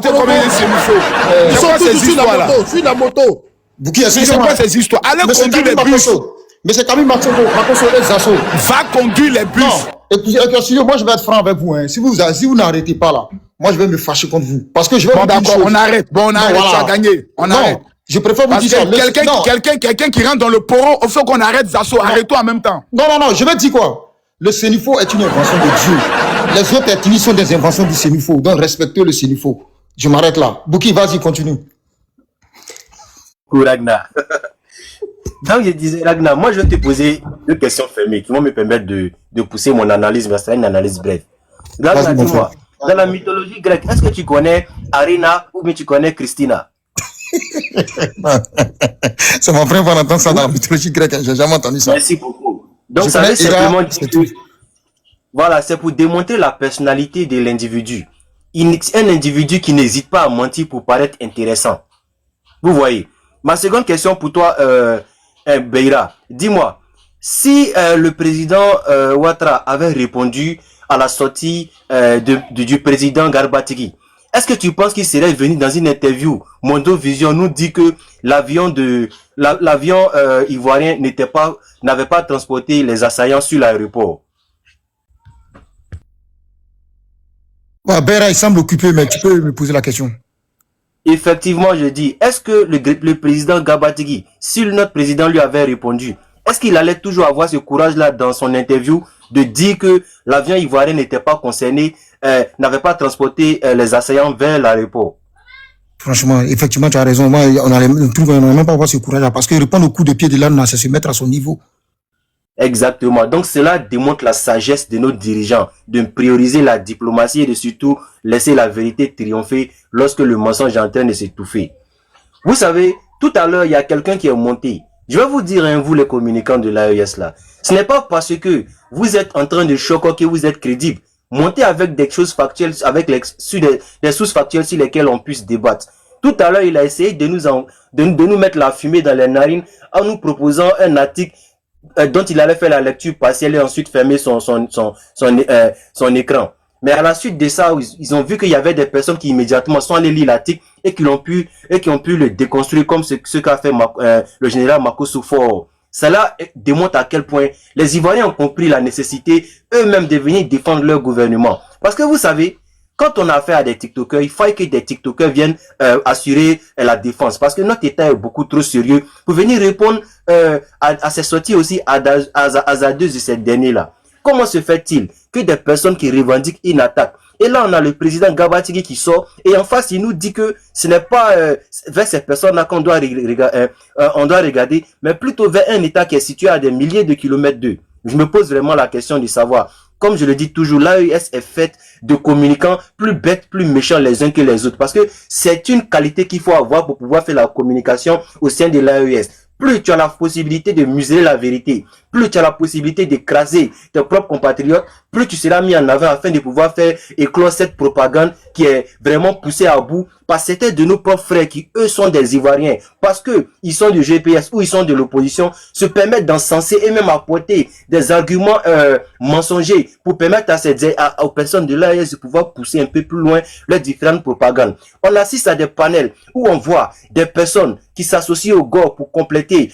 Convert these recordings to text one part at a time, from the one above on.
comporté comme un sénifaux. Ils sont tous sur la moto. C'est quoi ces histoires? Allez conduire les bus. Mais c'est Camille Makosso les assauts. Va conduire les bus. Non, moi je vais être franc avec vous. Hein. Si vous n'arrêtez pas là, moi je vais me fâcher contre vous. Parce que je vais bon, vous dire d'accord, on arrête. Bon, on arrête, voilà. Ça a gagné. On arrête. Je préfère vous dire ça. Quelqu'un qui rentre dans le poron, il faut qu'on arrête Zasso. Arrête-toi en même temps. Non, je vais dire quoi? Le sénifaux est une invention de Dieu. Les autres ethnies sont des inventions du sénifaux. Donc respectez le sénifaux. Je m'arrête là. Bouki, vas-y, continue. Ragnar. Donc je disais, Ragnar, moi je vais te poser 2 questions fermées qui vont me permettre de pousser mon analyse, mais c'est une analyse brève. Ragnar, dis-moi, dans la mythologie grecque, est-ce que tu connais Arena ou bien tu connais Christina? C'est mon frère Valentin, ça dans la mythologie grecque, j'ai jamais entendu ça. Merci beaucoup. Donc ça veut simplement dire que, voilà, c'est pour démontrer la personnalité de l'individu. Un individu qui n'hésite pas à mentir pour paraître intéressant. Vous voyez. Ma seconde question pour toi, Beira, dis-moi, si le président Ouattara avait répondu à la sortie du président Garbatigi, est-ce que tu penses qu'il serait venu dans une interview Mondovision nous dit que l'avion ivoirien n'avait pas transporté les assaillants sur l'aéroport? Ouais, Beira, il semble occupé, mais tu peux me poser la question. Effectivement, je dis, est-ce que le président Garbatigi, si notre président lui avait répondu, est-ce qu'il allait toujours avoir ce courage-là dans son interview de dire que l'avion ivoirien n'était pas concerné, n'avait pas transporté les assaillants vers l'aéroport? Franchement, effectivement, tu as raison. Moi, on n'a même pas avoir ce courage-là parce que répondre au coup de pied de l'âne, c'est se mettre à son niveau. Exactement. Donc cela démontre la sagesse de nos dirigeants de prioriser la diplomatie et de surtout laisser la vérité triompher lorsque le mensonge est en train de s'étouffer. Vous savez, tout à l'heure, il y a quelqu'un qui est monté. Je vais vous dire, hein, vous les communicants de l'AES là, ce n'est pas parce que vous êtes en train de choquer que vous êtes crédible. Montez avec des choses factuelles, avec des sources factuelles sur lesquelles on puisse débattre. Tout à l'heure, il a essayé de nous mettre la fumée dans les narines en nous proposant un article dont il allait faire la lecture partielle et ensuite fermer son écran. Mais à la suite de ça, ils ont vu qu'il y avait des personnes qui immédiatement sont allées lire l'article et qui ont pu le déconstruire comme ce qu'a fait le général Makosso fort. Cela démontre à quel point les Ivoiriens ont compris la nécessité eux-mêmes de venir défendre leur gouvernement. Parce que vous savez, quand on a affaire à des TikTokers, il faut que des TikTokers viennent assurer la défense. Parce que notre État est beaucoup trop sérieux pour venir répondre à ces sorties aussi hasardeuses de ces derniers-là. Comment se fait-il que des personnes qui revendiquent une attaque, et là on a le président Garbatigi qui sort, et en face il nous dit que ce n'est pas vers ces personnes-là qu'on doit regarder, mais plutôt vers un État qui est situé à des milliers de kilomètres d'eux. Je me pose vraiment la question de savoir. Comme je le dis toujours, l'AES est faite de communicants plus bêtes, plus méchants les uns que les autres. Parce que c'est une qualité qu'il faut avoir pour pouvoir faire la communication au sein de l'AES. Plus tu as la possibilité de museler la vérité, plus tu as la possibilité d'écraser tes propres compatriotes, plus tu seras mis en avant afin de pouvoir faire éclore cette propagande qui est vraiment poussée à bout par certains de nos propres frères qui, eux, sont des Ivoiriens, parce que ils sont du GPS ou ils sont de l'opposition, se permettent d'encenser et même apporter des arguments mensongers pour permettre aux personnes de l'AES de pouvoir pousser un peu plus loin leurs différentes propagandes. On assiste à des panels où on voit des personnes qui s'associent au GOR pour compléter,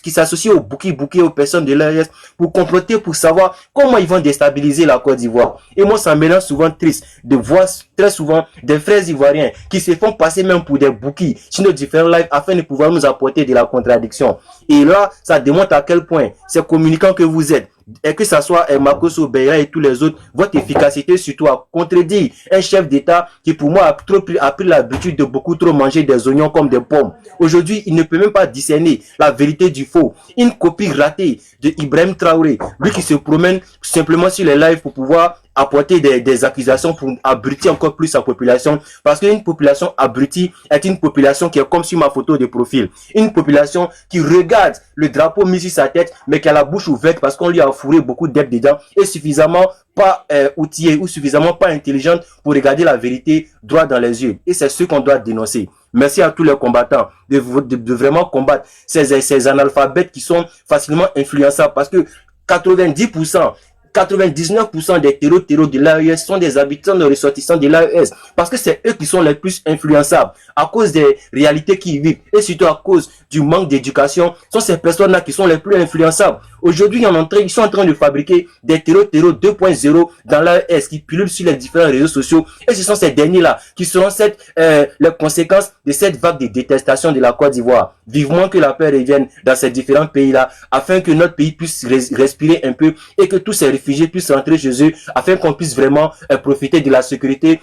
qui s'associent au Bouki aux personnes de l'AES pour compléter, pour savoir comment ils vont déstabiliser la Côte d'Ivoire. Et moi, ça me rend souvent triste de voir très souvent des frères ivoiriens qui se font passer même pour des Bouki sur nos différents lives afin de pouvoir nous apporter de la contradiction. Et là, ça démontre à quel point ces communicants que vous êtes, et que ça soit Makosso, Beira et tous les autres, votre efficacité surtout à contredire un chef d'État qui pour moi a pris l'habitude de beaucoup trop manger des oignons comme des pommes. Aujourd'hui, il ne peut même pas discerner la vérité du faux. Une copie ratée de Ibrahim Traoré, lui qui se promène simplement sur les lives pour pouvoir apporter des accusations pour abrutir encore plus sa population, parce qu'une population abrutie est une population qui est comme sur ma photo de profil, une population qui regarde le drapeau mis sur sa tête mais qui a la bouche ouverte parce qu'on lui a fourré beaucoup d'êtres dedans et suffisamment pas outillée ou suffisamment pas intelligente pour regarder la vérité droit dans les yeux. Et c'est ce qu'on doit dénoncer. Merci à tous les combattants de vraiment combattre ces analphabètes qui sont facilement influençables, parce que 90% 99% des terreaux de l'AES sont des habitants, des ressortissants de l'AES. Parce que c'est eux qui sont les plus influençables. À cause des réalités qu'ils vivent et surtout à cause du manque d'éducation, sont ces personnes-là qui sont les plus influençables. Aujourd'hui, ils sont en train de fabriquer des terreaux 2.0 dans l'AES qui pullulent sur les différents réseaux sociaux. Et ce sont ces derniers-là qui seront les conséquences de cette vague de détestation de la Côte d'Ivoire. Vivement que la paix revienne dans ces différents pays-là, afin que notre pays puisse respirer un peu et que tous ces réfugiés puissent rentrer chez eux, afin qu'on puisse vraiment profiter de la sécurité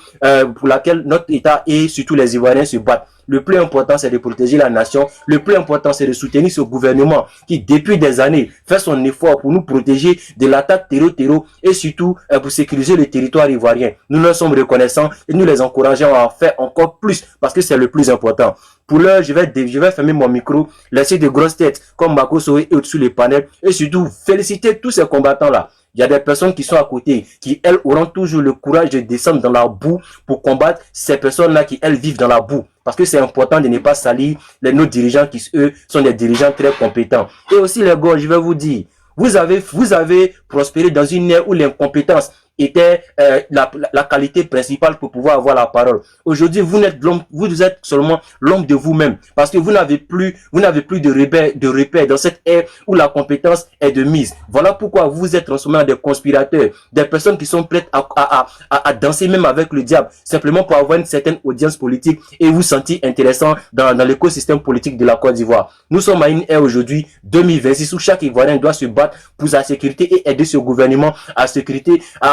pour laquelle notre État et surtout les Ivoiriens se battent. Le plus important, c'est de protéger la nation. Le plus important, c'est de soutenir ce gouvernement qui, depuis des années, fait son effort pour nous protéger de l'attaque terreau et surtout pour sécuriser le territoire ivoirien. Nous leur sommes reconnaissants et nous les encourageons à en faire encore plus parce que c'est le plus important. Pour l'heure, je vais fermer mon micro, laisser de grosses têtes comme Mako Sowe et au-dessus les panels et surtout féliciter tous ces combattants-là. Il y a des personnes qui sont à côté, qui, elles, auront toujours le courage de descendre dans la boue pour combattre ces personnes-là qui, elles, vivent dans la boue. Parce que c'est important de ne pas salir nos dirigeants qui, eux, sont des dirigeants très compétents. Et aussi, les gars, je vais vous dire, vous avez prospéré dans une ère où l'incompétence était la qualité principale pour pouvoir avoir la parole. Aujourd'hui, vous êtes seulement l'homme de vous-même parce que vous n'avez plus de repères dans cette ère où la compétence est de mise. Voilà pourquoi vous vous êtes transformés en des conspirateurs, des personnes qui sont prêtes à danser même avec le diable, simplement pour avoir une certaine audience politique et vous sentir intéressant dans l'écosystème politique de la Côte d'Ivoire. Nous sommes à une ère aujourd'hui, 2026, où chaque Ivoirien doit se battre pour sa sécurité et aider ce gouvernement à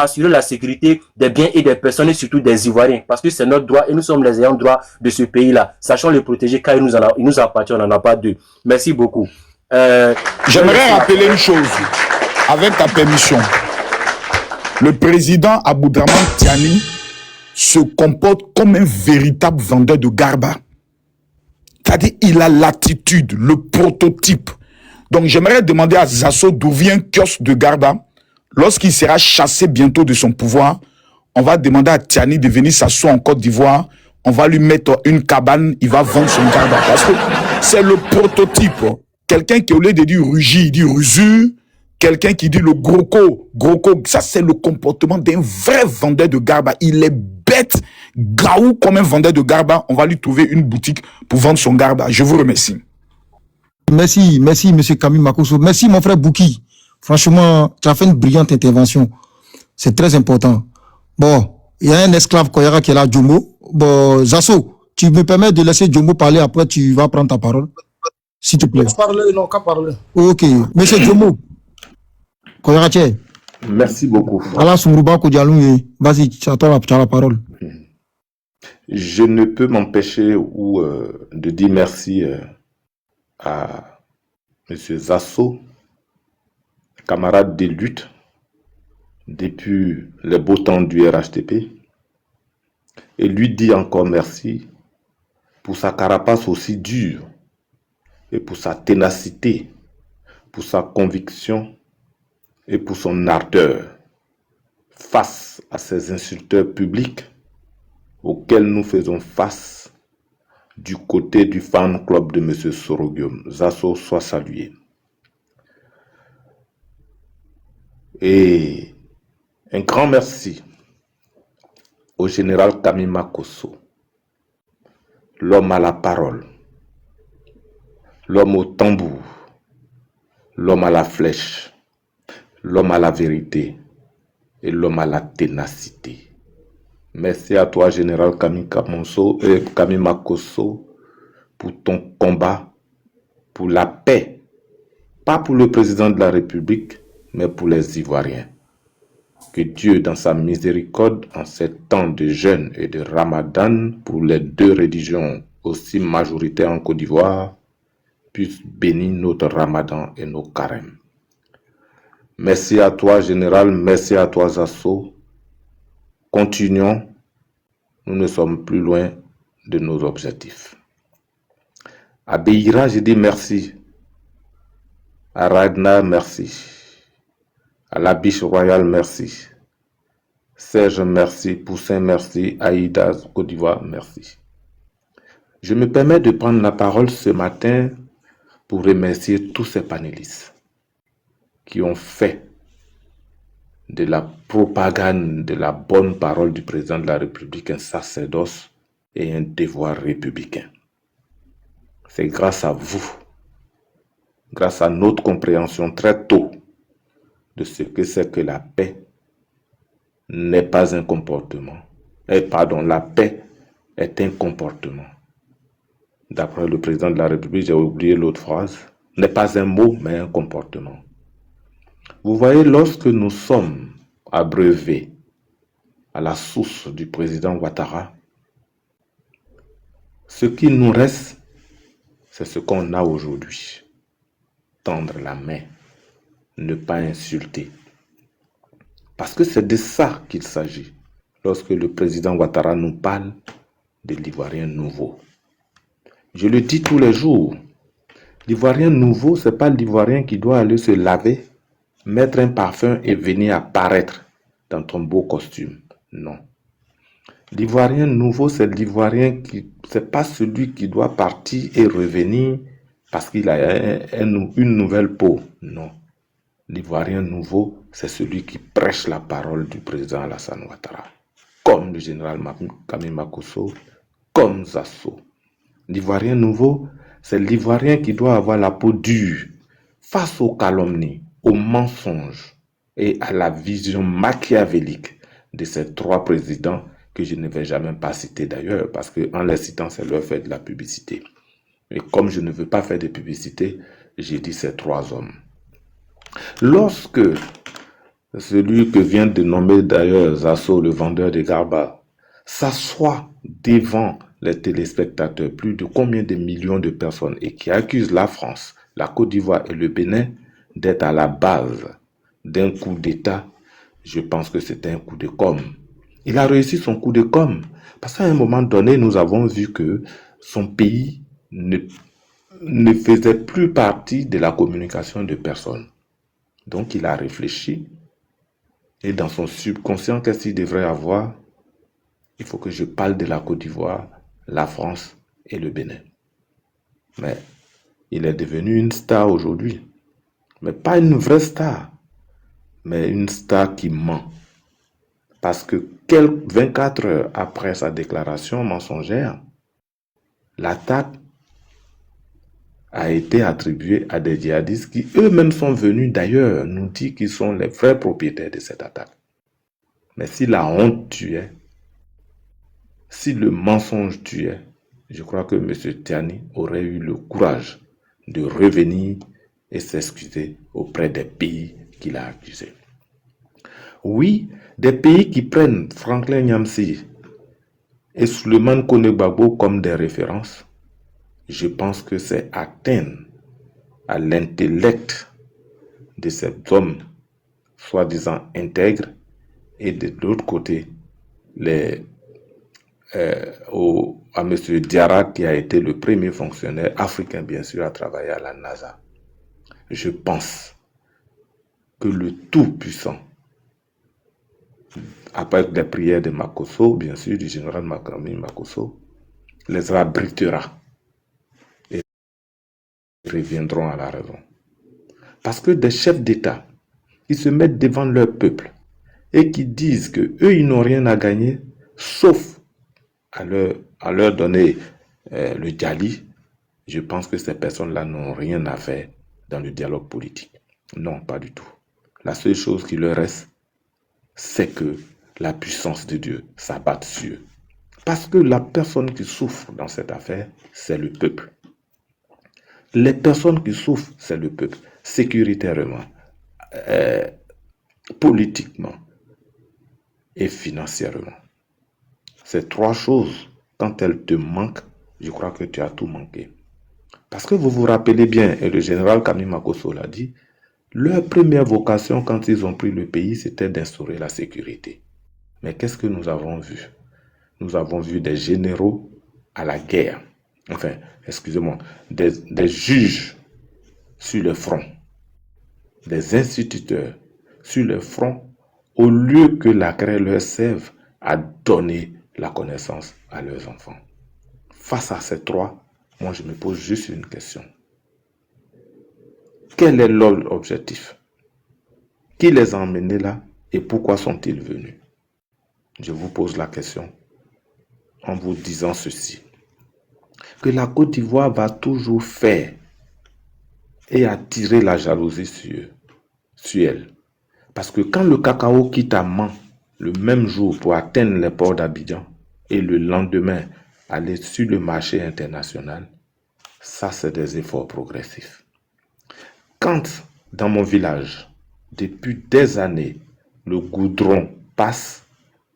assurer la sécurité des biens et des personnes et surtout des Ivoiriens parce que c'est notre droit et nous sommes les ayants droit de ce pays-là. Sachons le protéger car il nous appartient, on n'en a pas deux. Merci beaucoup. J'aimerais rappeler une chose, avec ta permission. Le président Aboudraman Tiani se comporte comme un véritable vendeur de garba. C'est-à-dire, il a l'attitude, le prototype. Donc, j'aimerais demander à Zasso d'où vient un kiosque de garba. Lorsqu'il sera chassé bientôt de son pouvoir, on va demander à Tiani de venir s'asseoir en Côte d'Ivoire. On va lui mettre une cabane, il va vendre son garba. Parce que c'est le prototype. Quelqu'un qui, au lieu de dire rugit, il dit rusure. Quelqu'un qui dit le groco. Ça, c'est le comportement d'un vrai vendeur de garba. Il est bête, gaou comme un vendeur de garba. On va lui trouver une boutique pour vendre son garba. Je vous remercie. Merci, monsieur Camille Makosso. Merci, mon frère Bouki. Franchement, tu as fait une brillante intervention. C'est très important. Bon, il y a un esclave Koyara qui est là, Djombo. Bon, Zasso, tu me permets de laisser Djombo parler, après tu vas prendre ta parole. S'il te plaît. Qu'à parler. Ok. Monsieur Djombo. Koyara Tché. Merci beaucoup. Allah Soumrouba Kodjaloum, vas-y, tu as la parole. Je ne peux m'empêcher de dire merci à M. Zasso, camarade de lutte depuis les beaux temps du RHTP, et lui dire encore merci pour sa carapace aussi dure et pour sa ténacité, pour sa conviction et pour son ardeur face à ces insulteurs publics auxquels nous faisons face du côté du fan club de M. Soroguium. Zasso soit salué. Et un grand merci au général Camille Makosso, l'homme à la parole, l'homme au tambour, l'homme à la flèche, l'homme à la vérité et l'homme à la ténacité. Merci à toi, général Camille Makosso, pour ton combat pour la paix, pas pour le président de la République, mais pour les Ivoiriens. Que Dieu, dans sa miséricorde, en ces temps de jeûne et de ramadan, pour les deux religions aussi majoritaires en Côte d'Ivoire, puisse bénir notre ramadan et nos carèmes. Merci à toi, général, merci à toi, Zasso. Continuons, nous ne sommes plus loin de nos objectifs. À Beira, je dis merci. À Ragnar, merci. À la Biche Royale, merci. Serge, merci. Poussin, merci. Aïda, Côte d'Ivoire, merci. Je me permets de prendre la parole ce matin pour remercier tous ces panélistes qui ont fait de la propagande de la bonne parole du président de la République un sacerdoce et un devoir républicain. C'est grâce à vous, grâce à notre compréhension très tôt de ce que c'est que la paix n'est pas un comportement. La paix est un comportement. D'après le président de la République, j'ai oublié l'autre phrase, n'est pas un mot, mais un comportement. Vous voyez, lorsque nous sommes abreuvés à la source du président Ouattara, ce qui nous reste, c'est ce qu'on a aujourd'hui. Tendre la main, ne pas insulter. Parce que c'est de ça qu'il s'agit lorsque le président Ouattara nous parle de l'Ivoirien nouveau. Je le dis tous les jours, l'Ivoirien nouveau, ce n'est pas l'Ivoirien qui doit aller se laver, mettre un parfum et venir apparaître dans ton beau costume. Non. L'Ivoirien nouveau, c'est l'Ivoirien qui, c'est pas celui qui doit partir et revenir parce qu'il a une nouvelle peau. Non. L'Ivoirien nouveau, c'est celui qui prêche la parole du président Alassane Ouattara, comme le général Kami Makosso, comme Zasso. L'Ivoirien nouveau, c'est l'Ivoirien qui doit avoir la peau dure face aux calomnies, aux mensonges et à la vision machiavélique de ces trois présidents que je ne vais jamais pas citer d'ailleurs, parce qu'en les citant, c'est leur faire de la publicité. Et comme je ne veux pas faire de publicité, j'ai dit ces trois hommes. Lorsque celui que vient de nommer d'ailleurs Zasso, le vendeur de Garba, s'assoit devant les téléspectateurs, plus de combien de millions de personnes, et qui accuse la France, la Côte d'Ivoire et le Bénin d'être à la base d'un coup d'État, je pense que c'était un coup de com'. Il a réussi son coup de com', parce qu'à un moment donné, nous avons vu que son pays ne faisait plus partie de la communication de personne. Donc il a réfléchi, et dans son subconscient, qu'est-ce qu'il devrait avoir? Il faut que je parle de la Côte d'Ivoire, la France et le Bénin. Mais il est devenu une star aujourd'hui. Mais pas une vraie star, mais une star qui ment. Parce que 24 heures après sa déclaration mensongère, l'attaque a été attribuée à des djihadistes qui eux-mêmes sont venus d'ailleurs nous dire qu'ils sont les vrais propriétaires de cette attaque. Mais si la honte tuait, si le mensonge tuait, je crois que M. Tiani aurait eu le courage de revenir et s'excuser auprès des pays qu'il a accusés. Oui, des pays qui prennent Franklin Nyamsi et Souleymane Kone Gbagbo comme des références, je pense que c'est atteindre à l'intellect de ces hommes soi-disant intègres et de l'autre côté à M. Diarra qui a été le premier fonctionnaire africain bien sûr à travailler à la NASA. Je pense que le Tout-Puissant, après les prières de Makosso, bien sûr, du général Kami Makosso, les abritera et reviendront à la raison. Parce que des chefs d'État qui se mettent devant leur peuple et qui disent que eux ils n'ont rien à gagner, sauf à leur donner le Djali, je pense que ces personnes-là n'ont rien à faire dans le dialogue politique. Non, pas du tout. La seule chose qui leur reste, c'est que la puissance de Dieu s'abatte sur eux. Parce que la personne qui souffre dans cette affaire, c'est le peuple. Les personnes qui souffrent, c'est le peuple. Sécuritairement, politiquement et financièrement. Ces trois choses, quand elles te manquent, je crois que tu as tout manqué. Parce que vous vous rappelez bien, et le général Kami Makosso l'a dit, leur première vocation quand ils ont pris le pays, c'était d'instaurer la sécurité. Mais qu'est-ce que nous avons vu? Nous avons vu des généraux à la guerre. Enfin, excusez-moi, des juges sur le front, des instituteurs sur le front, au lieu que la craie leur serve à donner la connaissance à leurs enfants. Face à ces trois, moi je me pose juste une question. Quel est leur objectif? Qui les a emmenés là? Et pourquoi sont-ils venus? Je vous pose la question en vous disant ceci, que la Côte d'Ivoire va toujours faire et attirer la jalousie sur elle. Parce que quand le cacao quitte Amman le même jour pour atteindre les ports d'Abidjan et le lendemain aller sur le marché international, ça c'est des efforts progressifs. Quand dans mon village, depuis des années, le goudron passe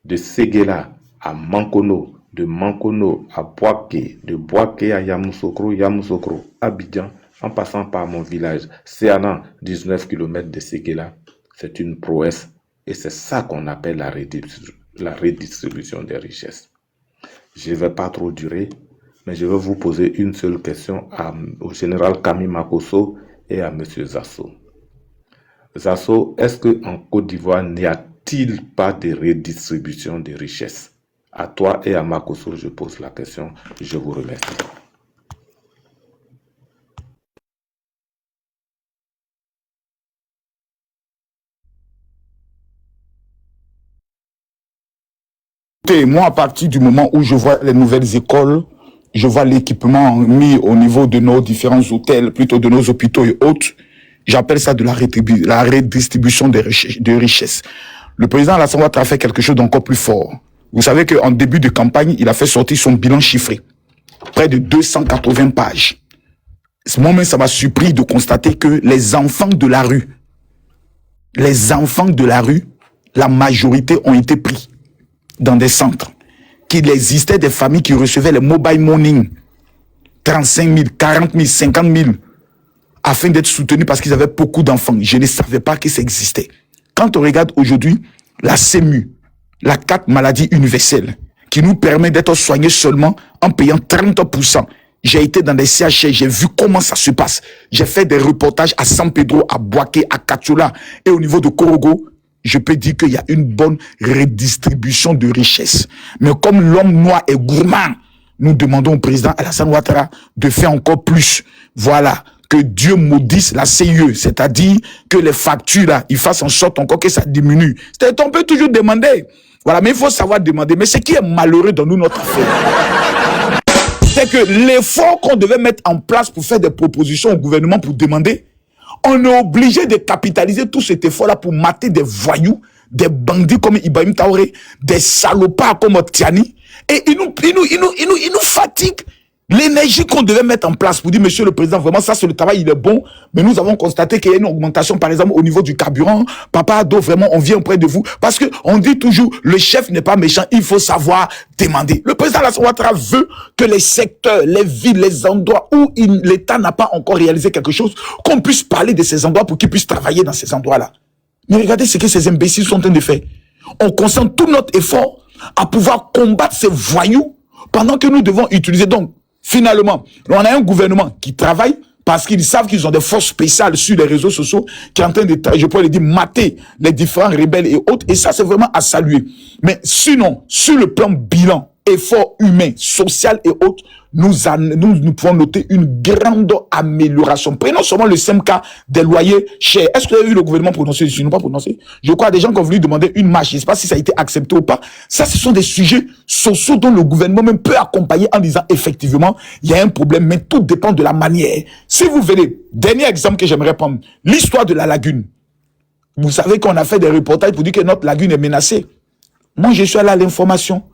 de Séguéla à Mankono, de Mankono à Boaké, de Boaké à Yamoussoukro, Yamoussoukro, Abidjan, en passant par mon village, Séanan, 19 km de Séguéla, c'est une prouesse et c'est ça qu'on appelle la redistribution des richesses. Je ne vais pas trop durer, mais je vais vous poser une seule question au général Kami Makosso et à M. Zasso. Zasso, est-ce qu'en Côte d'Ivoire, n'y a-t-il pas de redistribution des richesses? À toi et à Makosso, je pose la question. Je vous remercie. Moi, à partir du moment où je vois les nouvelles écoles, je vois l'équipement mis au niveau de nos différents hôtels, plutôt de nos hôpitaux et autres, j'appelle ça de la redistribution des richesses. Le président Alassane Ouattara a fait quelque chose d'encore plus fort. Vous savez qu'en début de campagne, il a fait sortir son bilan chiffré. Près de 280 pages. Moi-même, ça m'a surpris de constater que les enfants de la rue, la majorité ont été pris dans des centres. Qu'il existait des familles qui recevaient les mobile money, 35 000, 40 000, 50 000, afin d'être soutenus parce qu'ils avaient beaucoup d'enfants. Je ne savais pas que ça existait. Quand on regarde aujourd'hui la CEMU, la carte maladie universelle, qui nous permet d'être soignés seulement en payant 30%. J'ai été dans des CHR, j'ai vu comment ça se passe. J'ai fait des reportages à San Pedro, à Boaké, à Katiola et au niveau de Korogo. Je peux dire qu'il y a une bonne redistribution de richesses. Mais comme l'homme noir est gourmand, nous demandons au président Alassane Ouattara de faire encore plus. Voilà. Que Dieu maudisse la CIE, c'est-à-dire que les factures, là, ils fassent en sorte encore que ça diminue. On peut toujours demander. Voilà, mais il faut savoir demander. Mais ce qui est malheureux dans nous, notre affaire, c'est que l'effort qu'on devait mettre en place pour faire des propositions au gouvernement pour demander, on est obligé de capitaliser tout cet effort-là pour mater des voyous, des bandits comme Ibrahim Traoré, des salopards comme Tiani, et ils nous fatiguent. L'énergie qu'on devait mettre en place pour dire, monsieur le président, vraiment, ça, c'est le travail, il est bon, mais nous avons constaté qu'il y a une augmentation, par exemple, au niveau du carburant. Papa Ado, vraiment, on vient auprès de vous. Parce que on dit toujours, le chef n'est pas méchant, il faut savoir demander. Le président Alassane Ouattara veut que les secteurs, les villes, les endroits où l'État n'a pas encore réalisé quelque chose, qu'on puisse parler de ces endroits pour qu'ils puissent travailler dans ces endroits-là. Mais regardez ce que ces imbéciles sont en train de faire. On concentre tout notre effort à pouvoir combattre ces voyous pendant que nous devons utiliser donc. Finalement, on a un gouvernement qui travaille parce qu'ils savent qu'ils ont des forces spéciales sur les réseaux sociaux qui sont en train de, je pourrais le dire, mater les différents rebelles et autres. Et ça, c'est vraiment à saluer. Mais sinon, sur le plan bilan, effort humain, social et autres, nous pouvons noter une grande amélioration. Prenons seulement le simple cas des loyers chers. Est-ce que vous avez vu le gouvernement prononcer? Je n'ai pas prononcé. Je crois des gens qui ont voulu demander une marche. Je ne sais pas si ça a été accepté ou pas. Ça, ce sont des sujets sociaux dont le gouvernement même peut accompagner en disant effectivement, il y a un problème, mais tout dépend de la manière. Si vous venez, dernier exemple que j'aimerais prendre, l'histoire de la lagune. Vous savez qu'on a fait des reportages pour dire que notre lagune est menacée. Moi, je suis allé à l'information.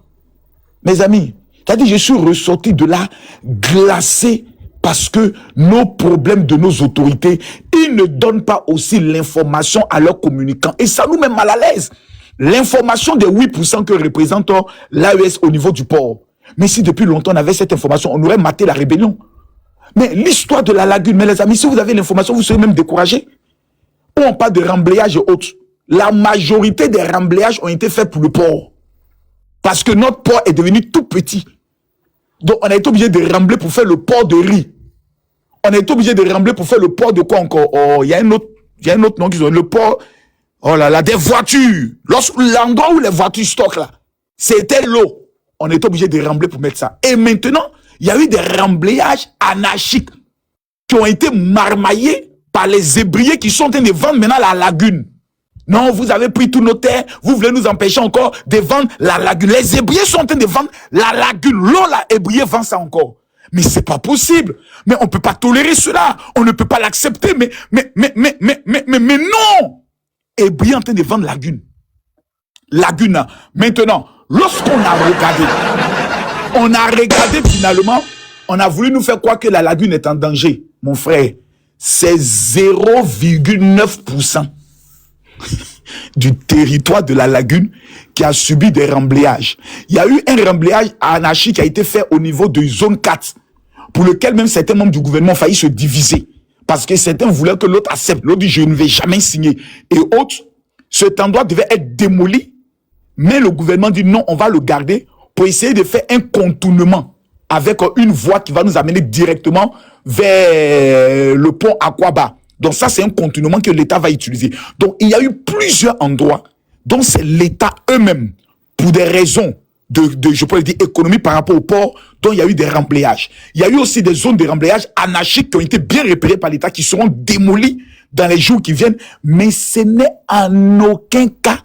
Mes amis, c'est-à-dire je suis ressorti de là glacé parce que nos problèmes de nos autorités, ils ne donnent pas aussi l'information à leurs communicants. Et ça nous met mal à l'aise. L'information des 8% que représente l'AES au niveau du port. Mais si depuis longtemps on avait cette information, on aurait maté la rébellion. Mais l'histoire de la lagune, mais les amis, si vous avez l'information, vous serez même découragés. Ou on parle de remblayage et autres. La majorité des remblayages ont été faits pour le port. Parce que notre port est devenu tout petit. Donc, on a été obligé de remblayer pour faire le port de riz. On a été obligé de remblayer pour faire le port de quoi encore? Oh, il y a un autre nom qu'ils ont. Le port, oh là là, des voitures. L'endroit où les voitures stockent là, c'était l'eau. On a été obligé de remblayer pour mettre ça. Et maintenant, il y a eu des remblayages anarchiques qui ont été marmaillés par les ébriers qui sont en train de vendre maintenant la lagune. Non, vous avez pris tous nos terres, vous voulez nous empêcher encore de vendre la lagune. Les Hébrieux sont en train de vendre la lagune. L'eau, la Hébrieux vend ça encore. Mais c'est pas possible. Mais on peut pas tolérer cela. On ne peut pas l'accepter. Mais non! Hébrieux en train de vendre lagune. Lagune. Maintenant, lorsqu'on a regardé finalement, on a voulu nous faire croire que la lagune est en danger. Mon frère, c'est 0,9% du territoire de la lagune qui a subi des remblayages. Il y a eu un remblayage anarchique qui a été fait au niveau de zone 4, pour lequel même certains membres du gouvernement ont failli se diviser. Parce que certains voulaient que l'autre accepte. L'autre dit, je ne vais jamais signer. Et autres, cet endroit devait être démoli. Mais le gouvernement dit, non, on va le garder pour essayer de faire un contournement avec une voie qui va nous amener directement vers le pont Aquaba. Donc ça, c'est un contournement que l'État va utiliser. Donc il y a eu plusieurs endroits dont c'est l'État eux-mêmes, pour des raisons je peux le dire, économiques par rapport au port, dont il y a eu des remblayages. Il y a eu aussi des zones de remblayage anarchiques qui ont été bien repérées par l'État, qui seront démolies dans les jours qui viennent. Mais ce n'est en aucun cas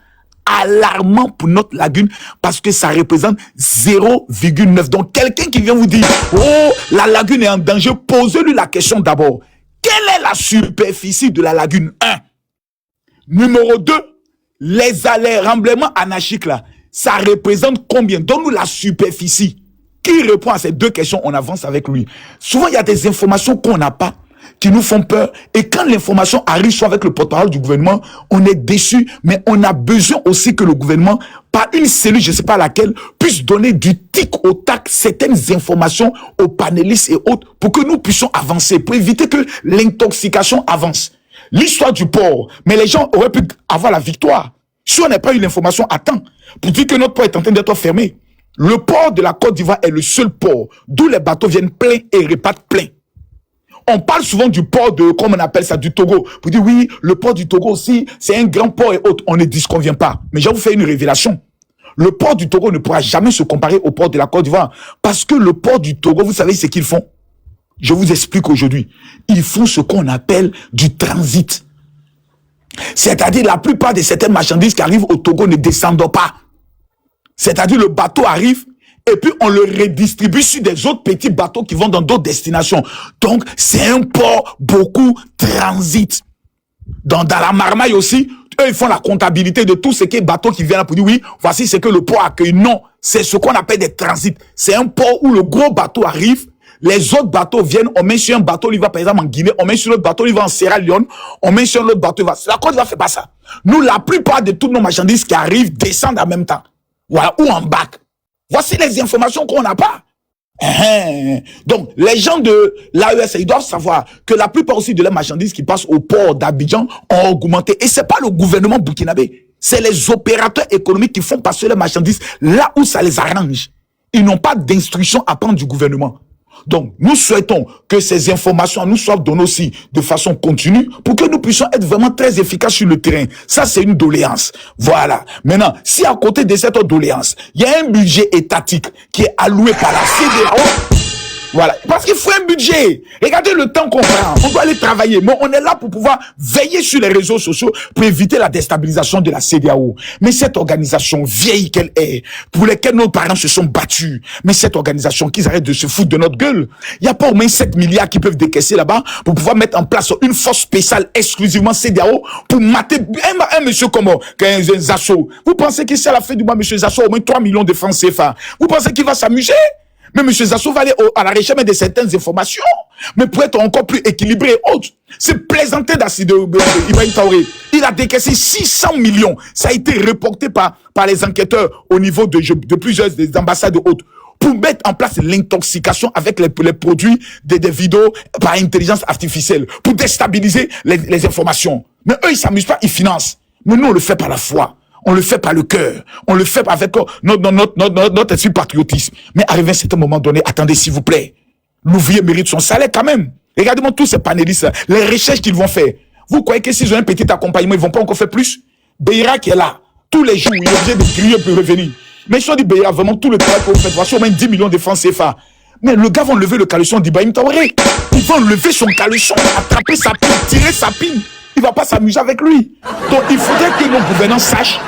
alarmant pour notre lagune, parce que ça représente 0,9. Donc quelqu'un qui vient vous dire, oh, la lagune est en danger, posez-lui la question d'abord. Quelle est la superficie de la lagune? 1. Numéro 2, les remblements anarchiques là, ça représente combien? Donne-nous la superficie. Qui répond à ces deux questions, on avance avec lui. Souvent, il y a des informations qu'on n'a pas, qui nous font peur. Et quand l'information arrive, soit avec le porte-parole du gouvernement, on est déçu. Mais on a besoin aussi que le gouvernement, par une cellule, je ne sais pas laquelle, puisse donner du tic au tac certaines informations aux panélistes et autres pour que nous puissions avancer, pour éviter que l'intoxication avance. L'histoire du port, mais les gens auraient pu avoir la victoire. Si on n'a pas eu l'information à temps, pour dire que notre port est en train d'être fermé. Le port de la Côte d'Ivoire est le seul port d'où les bateaux viennent pleins et repartent pleins. On parle souvent du port de, comme on appelle ça, du Togo. Pour dire oui, le port du Togo aussi, c'est un grand port et autres. On ne disconvient pas. Mais je vais vous faire une révélation. Le port du Togo ne pourra jamais se comparer au port de la Côte d'Ivoire. Parce que le port du Togo, vous savez ce qu'ils font? Je vous explique aujourd'hui. Ils font ce qu'on appelle du transit. C'est-à-dire la plupart de certaines marchandises qui arrivent au Togo ne descendent pas. C'est-à-dire le bateau arrive et puis on le redistribue sur des autres petits bateaux qui vont dans d'autres destinations. Donc c'est un port beaucoup transit. Dans la Marmaille aussi, eux ils font la comptabilité de tout ce qui est bateau qui vient là pour dire oui, voici ce que le port accueille. Non, c'est ce qu'on appelle des transits. C'est un port où le gros bateau arrive. Les autres bateaux viennent, on met sur un bateau, il va par exemple en Guinée, on met sur l'autre bateau, il va en Sierra Leone, on met sur l'autre bateau, il va. La Côte d'Ivoire fait pas ça. Nous, la plupart de toutes nos marchandises qui arrivent descendent en même temps. Voilà, ou en bac. Voici les informations qu'on n'a pas. Donc, les gens de l'AES, ils doivent savoir que la plupart aussi de les marchandises qui passent au port d'Abidjan ont augmenté. Et c'est pas le gouvernement burkinabé. C'est les opérateurs économiques qui font passer les marchandises là où ça les arrange. Ils n'ont pas d'instruction à prendre du gouvernement. Donc, nous souhaitons que ces informations nous soient données aussi de façon continue pour que nous puissions être vraiment très efficaces sur le terrain. Ça, c'est une doléance. Voilà. Maintenant, si à côté de cette doléance, il y a un budget étatique qui est alloué par la CEDEAO, voilà. Parce qu'il faut un budget. Regardez le temps qu'on prend. On doit aller travailler. Mais on est là pour pouvoir veiller sur les réseaux sociaux pour éviter la déstabilisation de la CEDEAO. Mais cette organisation vieille qu'elle est, pour laquelle nos parents se sont battus, mais cette organisation qu'ils arrêtent de se foutre de notre gueule. Il n'y a pas au moins 7 milliards qui peuvent décaisser là-bas pour pouvoir mettre en place une force spéciale exclusivement CEDEAO pour mater un monsieur comme un Zasso. Vous pensez qu'ici à la fin du mois, monsieur Zasso a au moins 3 millions de francs CFA. Vous pensez qu'il va s'amuser? Mais M. Zasso va aller à la recherche de certaines informations, mais pour être encore plus équilibré et autres. C'est plaisanté d'Ibrahim Traoré. Il a décaissé 600 millions. Ça a été reporté par les enquêteurs au niveau de plusieurs des ambassades et autres, pour mettre en place l'intoxication avec les produits des vidéos par intelligence artificielle, pour déstabiliser les informations. Mais eux, ils s'amusent pas, ils financent. Mais nous, on le fait par la foi. On le fait par le cœur. On le fait avec notre esprit patriotisme. Mais arrivé à un certain moment donné, attendez s'il vous plaît. L'ouvrier mérite son salaire quand même. Regardez-moi tous ces panélistes, les recherches qu'ils vont faire. Vous croyez que s'ils ont un petit accompagnement, ils vont pas encore faire plus? Beira qui est là, tous les jours, il est obligé de crier pour revenir. Mais ils ont dit Beira, vraiment tout le travail que vous faites, voici au moins 10 millions de francs CFA. Mais le gars va enlever le caleçon d'Ibrahim Traoré. Ils vont enlever son caleçon, attraper sa pile, tirer sa pile. Il ne va pas s'amuser avec lui. Donc, il faudrait que nos gouvernants sachent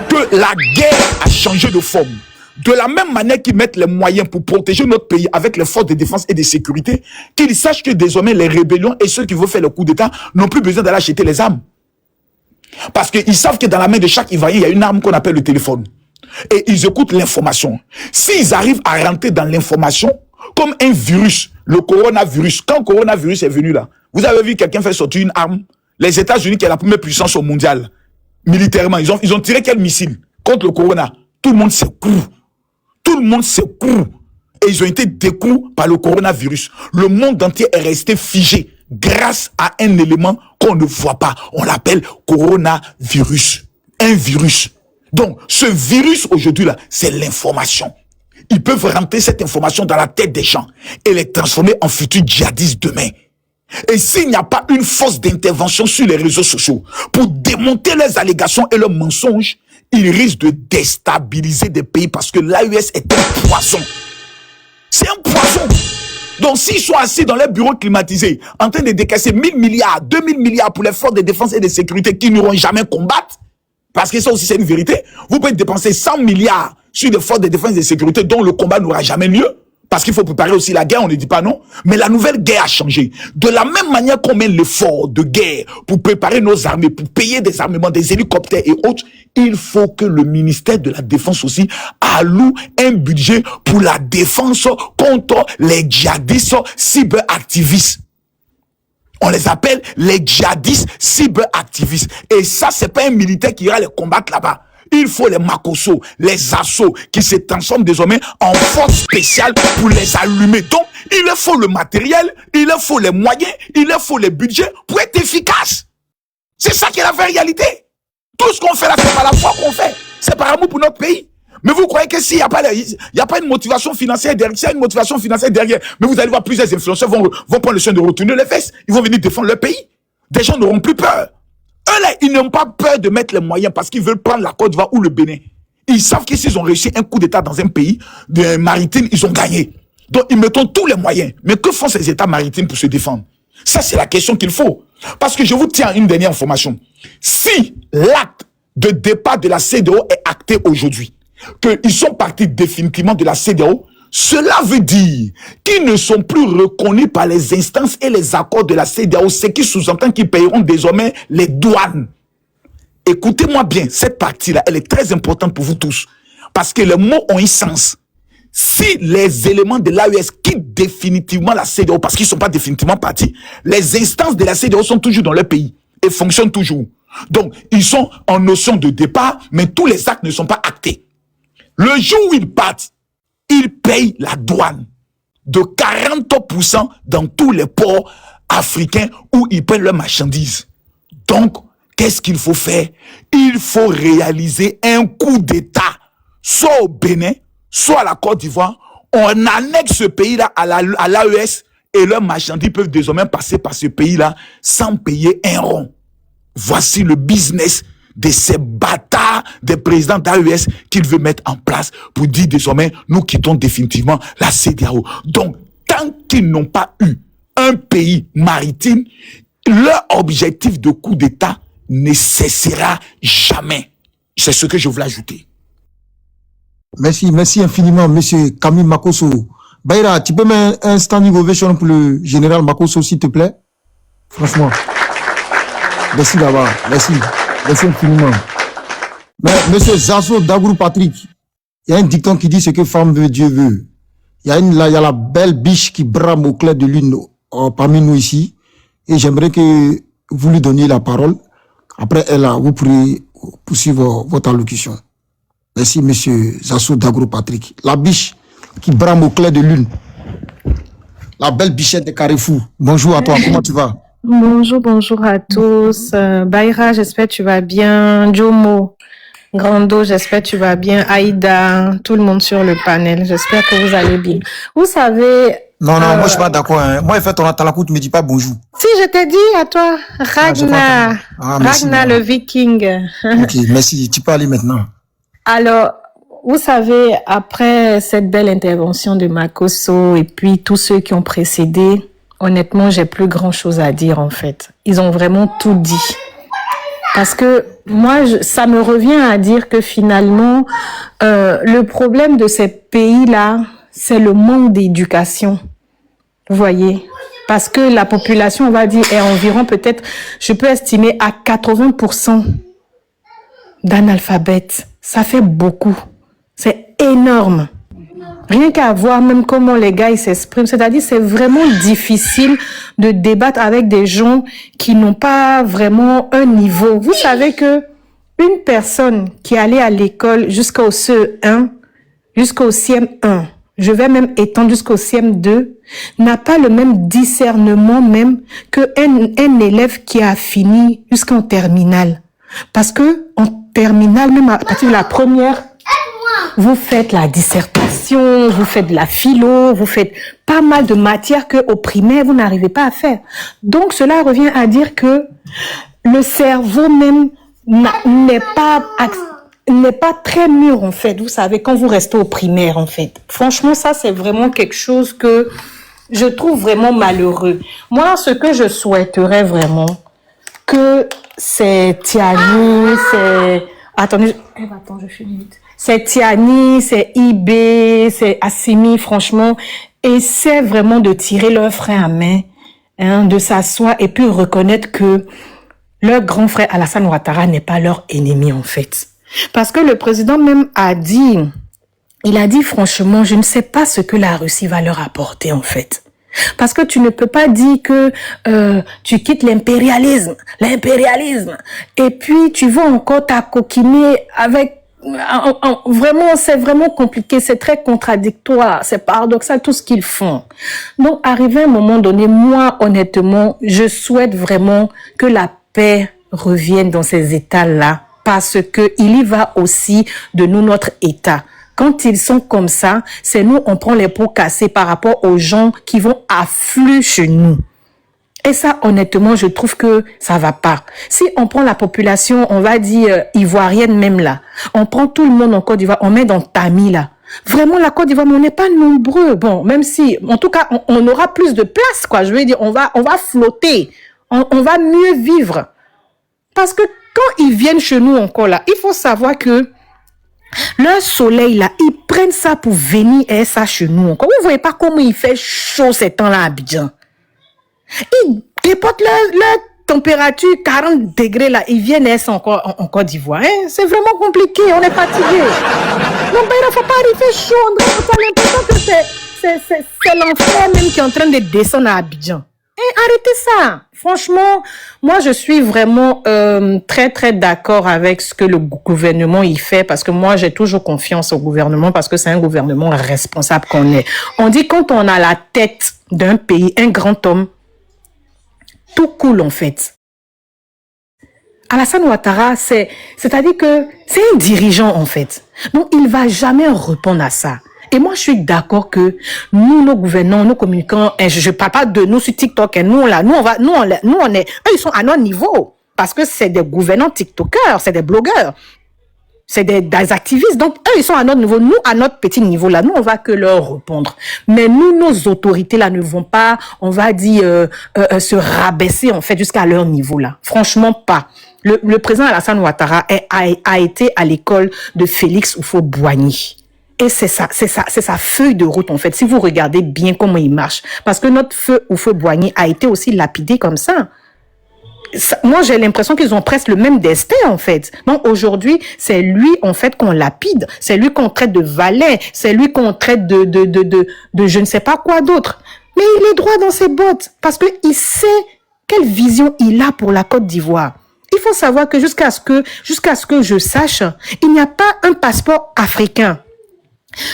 que la guerre a changé de forme. De la même manière qu'ils mettent les moyens pour protéger notre pays avec les forces de défense et de sécurité, qu'ils sachent que désormais les rébellions et ceux qui veulent faire le coup d'État n'ont plus besoin d'aller acheter les armes. Parce qu'ils savent que dans la main de chaque Ivoirien, il y a une arme qu'on appelle le téléphone. Et ils écoutent l'information. S'ils arrivent à rentrer dans l'information comme un virus, le coronavirus, quand le coronavirus est venu là, vous avez vu quelqu'un faire sortir une arme? Les États-Unis, qui est la première puissance mondiale, militairement, ils ont tiré quel missile contre le corona? Tout le monde s'écroule. Tout le monde s'écroule. Et ils ont été découverts par le coronavirus. Le monde entier est resté figé grâce à un élément qu'on ne voit pas. On l'appelle coronavirus. Un virus. Donc, ce virus aujourd'hui là, c'est l'information. Ils peuvent rentrer cette information dans la tête des gens et les transformer en futurs djihadistes demain. Et s'il n'y a pas une force d'intervention sur les réseaux sociaux pour démonter les allégations et leurs mensonges, ils risquent de déstabiliser des pays parce que l'AES est un poison. C'est un poison. Donc s'ils sont assis dans les bureaux climatisés, en train de décaisser 1000 milliards, 2000 milliards pour les forces de défense et de sécurité qui n'auront jamais combattre, parce que ça aussi c'est une vérité, vous pouvez dépenser 100 milliards sur des forces de défense et de sécurité dont le combat n'aura jamais lieu. Parce qu'il faut préparer aussi la guerre, on ne dit pas non. Mais la nouvelle guerre a changé. De la même manière qu'on met l'effort de guerre pour préparer nos armées, pour payer des armements, des hélicoptères et autres, il faut que le ministère de la Défense aussi alloue un budget pour la défense contre les djihadistes cyberactivistes. On les appelle les djihadistes cyberactivistes. Et ça, c'est pas un militaire qui ira les combattre là-bas. Il faut les Makosso, les assauts qui se transforment désormais en force spéciale pour les allumer. Donc, il leur faut le matériel, il leur faut les moyens, il leur faut les budgets pour être efficace. C'est ça qui est la vraie réalité. Tout ce qu'on fait là, c'est pas la foi qu'on fait. C'est par amour pour notre pays. Mais vous croyez que s'il n'y a pas une motivation financière derrière, s'il y a une motivation financière derrière, mais vous allez voir plusieurs influenceurs vont prendre le soin de retourner les fesses. Ils vont venir défendre leur pays. Des gens n'auront plus peur. Eux là, ils n'ont pas peur de mettre les moyens parce qu'ils veulent prendre la Côte d'Ivoire ou le Bénin. Ils savent que s'ils ont réussi un coup d'État dans un pays maritime, ils ont gagné. Donc ils mettent tous les moyens. Mais que font ces États maritimes pour se défendre? Ça, c'est la question qu'il faut. Parce que je vous tiens une dernière information. Si l'acte de départ de la CEDEAO est acté aujourd'hui, qu'ils sont partis définitivement de la CEDEAO, cela veut dire qu'ils ne sont plus reconnus par les instances et les accords de la CEDEAO, ce qui sous-entend qu'ils paieront désormais les douanes. Écoutez-moi bien, cette partie-là, elle est très importante pour vous tous. Parce que les mots ont un sens. Si les éléments de l'AES quittent définitivement la CEDEAO, parce qu'ils ne sont pas définitivement partis, les instances de la CEDEAO sont toujours dans leur pays et fonctionnent toujours. Donc, ils sont en notion de départ, mais tous les actes ne sont pas actés. Le jour où ils partent, ils payent la douane de 40% dans tous les ports africains où ils prennent leurs marchandises. Donc, qu'est-ce qu'il faut faire? Il faut réaliser un coup d'État, soit au Bénin, soit à la Côte d'Ivoire. On annexe ce pays-là à l'AES et leurs marchandises peuvent désormais passer par ce pays-là sans payer un rond. Voici le business de ces bâtards des présidents d'AES qu'il veut mettre en place pour dire désormais, nous quittons définitivement la CEDEAO. Donc, tant qu'ils n'ont pas eu un pays maritime, leur objectif de coup d'État ne cessera jamais. C'est ce que je voulais ajouter. Merci infiniment, monsieur Camille Makosso. Bayra, tu peux mettre un standing ovation pour le général Makosso, s'il te plaît? Franchement. Merci d'abord. Merci infiniment. Mais monsieur Zasso Dagourou Patrick, il y a un dicton qui dit ce que femme veut, Dieu veut. Il y a la belle biche qui brame au clair de lune parmi nous ici. Et j'aimerais que vous lui donniez la parole. Après, vous pourrez poursuivre votre allocution. Merci, monsieur Zasso Dagourou Patrick. La biche qui brame au clair de lune. La belle bichette de Carrefour. Bonjour à toi, comment tu vas? Bonjour à tous. Bayra, j'espère que tu vas bien. Jomo, Grando, j'espère que tu vas bien. Aïda, tout le monde sur le panel, j'espère que vous allez bien. Vous savez... Non, moi je suis pas d'accord. Hein. Moi, fait ton atalakou, tu me dis pas bonjour. Si, je t'ai dit à toi, Ragnar. Ragnar le viking. Ok, merci. Tu peux aller maintenant. Alors, vous savez, après cette belle intervention de Makosso et puis tous ceux qui ont précédé, honnêtement, j'ai plus grand chose à dire en fait. Ils ont vraiment tout dit. Parce que moi, ça me revient à dire que finalement, le problème de ces pays-là, c'est le manque d'éducation. Vous voyez? Parce que la population, on va dire, est environ peut-être, je peux estimer à 80% d'analphabètes. Ça fait beaucoup. C'est énorme. Rien qu'à voir même comment les gars ils s'expriment. C'est-à-dire, c'est vraiment difficile de débattre avec des gens qui n'ont pas vraiment un niveau. Vous savez que une personne qui est allée à l'école jusqu'au CE1, jusqu'au CM1, je vais même étendre jusqu'au CM2, n'a pas le même discernement même qu'un élève qui a fini jusqu'en terminale. Parce que en terminale, même à partir de la première, vous faites la dissertation, vous faites de la philo, vous faites pas mal de matières qu'au primaire, vous n'arrivez pas à faire. Donc, cela revient à dire que le cerveau même n'est pas très mûr, en fait. Vous savez, quand vous restez au primaire, en fait. Franchement, ça, c'est vraiment quelque chose que je trouve vraiment malheureux. Moi, ce que je souhaiterais vraiment, que c'est Tiani, c'est... Attendez, attends, je finis vite. C'est Tiani, c'est IB, c'est Assimi, franchement, essaient vraiment de tirer leur frein à main, hein, de s'asseoir et puis reconnaître que leur grand frère Alassane Ouattara n'est pas leur ennemi, en fait. Parce que le président même a dit, il a dit franchement, je ne sais pas ce que la Russie va leur apporter, en fait. Parce que tu ne peux pas dire que tu quittes l'impérialisme, et puis tu vas encore t'acoquiner avec... Vraiment, c'est vraiment compliqué, c'est très contradictoire, c'est paradoxal tout ce qu'ils font. Donc, arrivé à un moment donné, moi, honnêtement, je souhaite vraiment que la paix revienne dans ces États-là, parce que il y va aussi de nous, notre État. Quand ils sont comme ça, c'est nous, on prend les pots cassés par rapport aux gens qui vont affluer chez nous. Et ça, honnêtement, je trouve que ça va pas. Si on prend la population, on va dire ivoirienne même là, on prend tout le monde en Côte d'Ivoire, on met dans Tami là. Vraiment, la Côte d'Ivoire, mais on n'est pas nombreux. Bon, même si, en tout cas, on aura plus de place, quoi. Je veux dire, on va flotter. On va mieux vivre. Parce que quand ils viennent chez nous encore là, il faut savoir que leur soleil là, ils prennent ça pour venir et ça chez nous encore. Vous voyez pas comment il fait chaud ces temps-là à Abidjan. Ils déportent leur température 40 degrés là, ils viennent et encore en Côte d'Ivoire. Hein? C'est vraiment compliqué, on est fatigué. Donc il ne faut pas arriver chaud. On a l'impression que c'est l'enfer même qui est en train de descendre à Abidjan. Arrêtez ça. Franchement, moi, je suis vraiment très, très d'accord avec ce que le gouvernement y fait parce que moi, j'ai toujours confiance au gouvernement parce que c'est un gouvernement responsable qu'on est. On dit quand on a la tête d'un pays, un grand homme, tout coule en fait. Alassane Ouattara, c'est-à-dire que c'est un dirigeant en fait. Donc, il va jamais répondre à ça. Et moi, je suis d'accord que nous, nos gouvernants, nos communicants, je parle pas de nous sur TikTok, nous, on est, eux, ils sont à notre niveau. Parce que c'est des gouvernants TikTokers, c'est des blogueurs, c'est des activistes. Donc, eux, ils sont à notre niveau. Nous, à notre petit niveau, là, nous, on va que leur répondre. Mais nous, nos autorités, là, ne vont pas, on va dire, se rabaisser, en fait, jusqu'à leur niveau, là. Franchement, pas. Le président Alassane Ouattara a été à l'école de Félix Houphouët-Boigny. Et c'est sa feuille de route, en fait, si vous regardez bien comment il marche. Parce que notre feu Houphouët-Boigny a été aussi lapidé comme ça. Moi, j'ai l'impression qu'ils ont presque le même destin, en fait. Donc, aujourd'hui, c'est lui, en fait, qu'on lapide. C'est lui qu'on traite de valet. C'est lui qu'on traite de je ne sais pas quoi d'autre. Mais il est droit dans ses bottes. Parce qu'il sait quelle vision il a pour la Côte d'Ivoire. Il faut savoir que jusqu'à ce que je sache, il n'y a pas un passeport africain.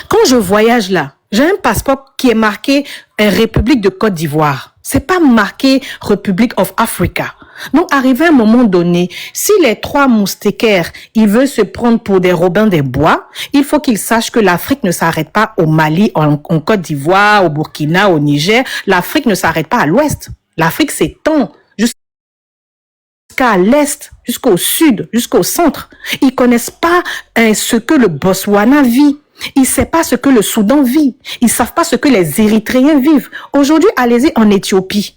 Quand je voyage là, j'ai un passeport qui est marqué République de Côte d'Ivoire. C'est pas marqué Republic of Africa. Donc, arrivé à un moment donné, si les trois moustiquaires, ils veulent se prendre pour des Robins des Bois, il faut qu'ils sachent que l'Afrique ne s'arrête pas au Mali, en Côte d'Ivoire, au Burkina, au Niger. L'Afrique ne s'arrête pas à l'ouest. L'Afrique s'étend jusqu'à l'est, jusqu'au sud, jusqu'au centre. Ils connaissent pas ce que le Botswana vit. Ils ne savent pas ce que le Soudan vit. Ils ne savent pas ce que les Érythréens vivent. Aujourd'hui, allez-y en Éthiopie.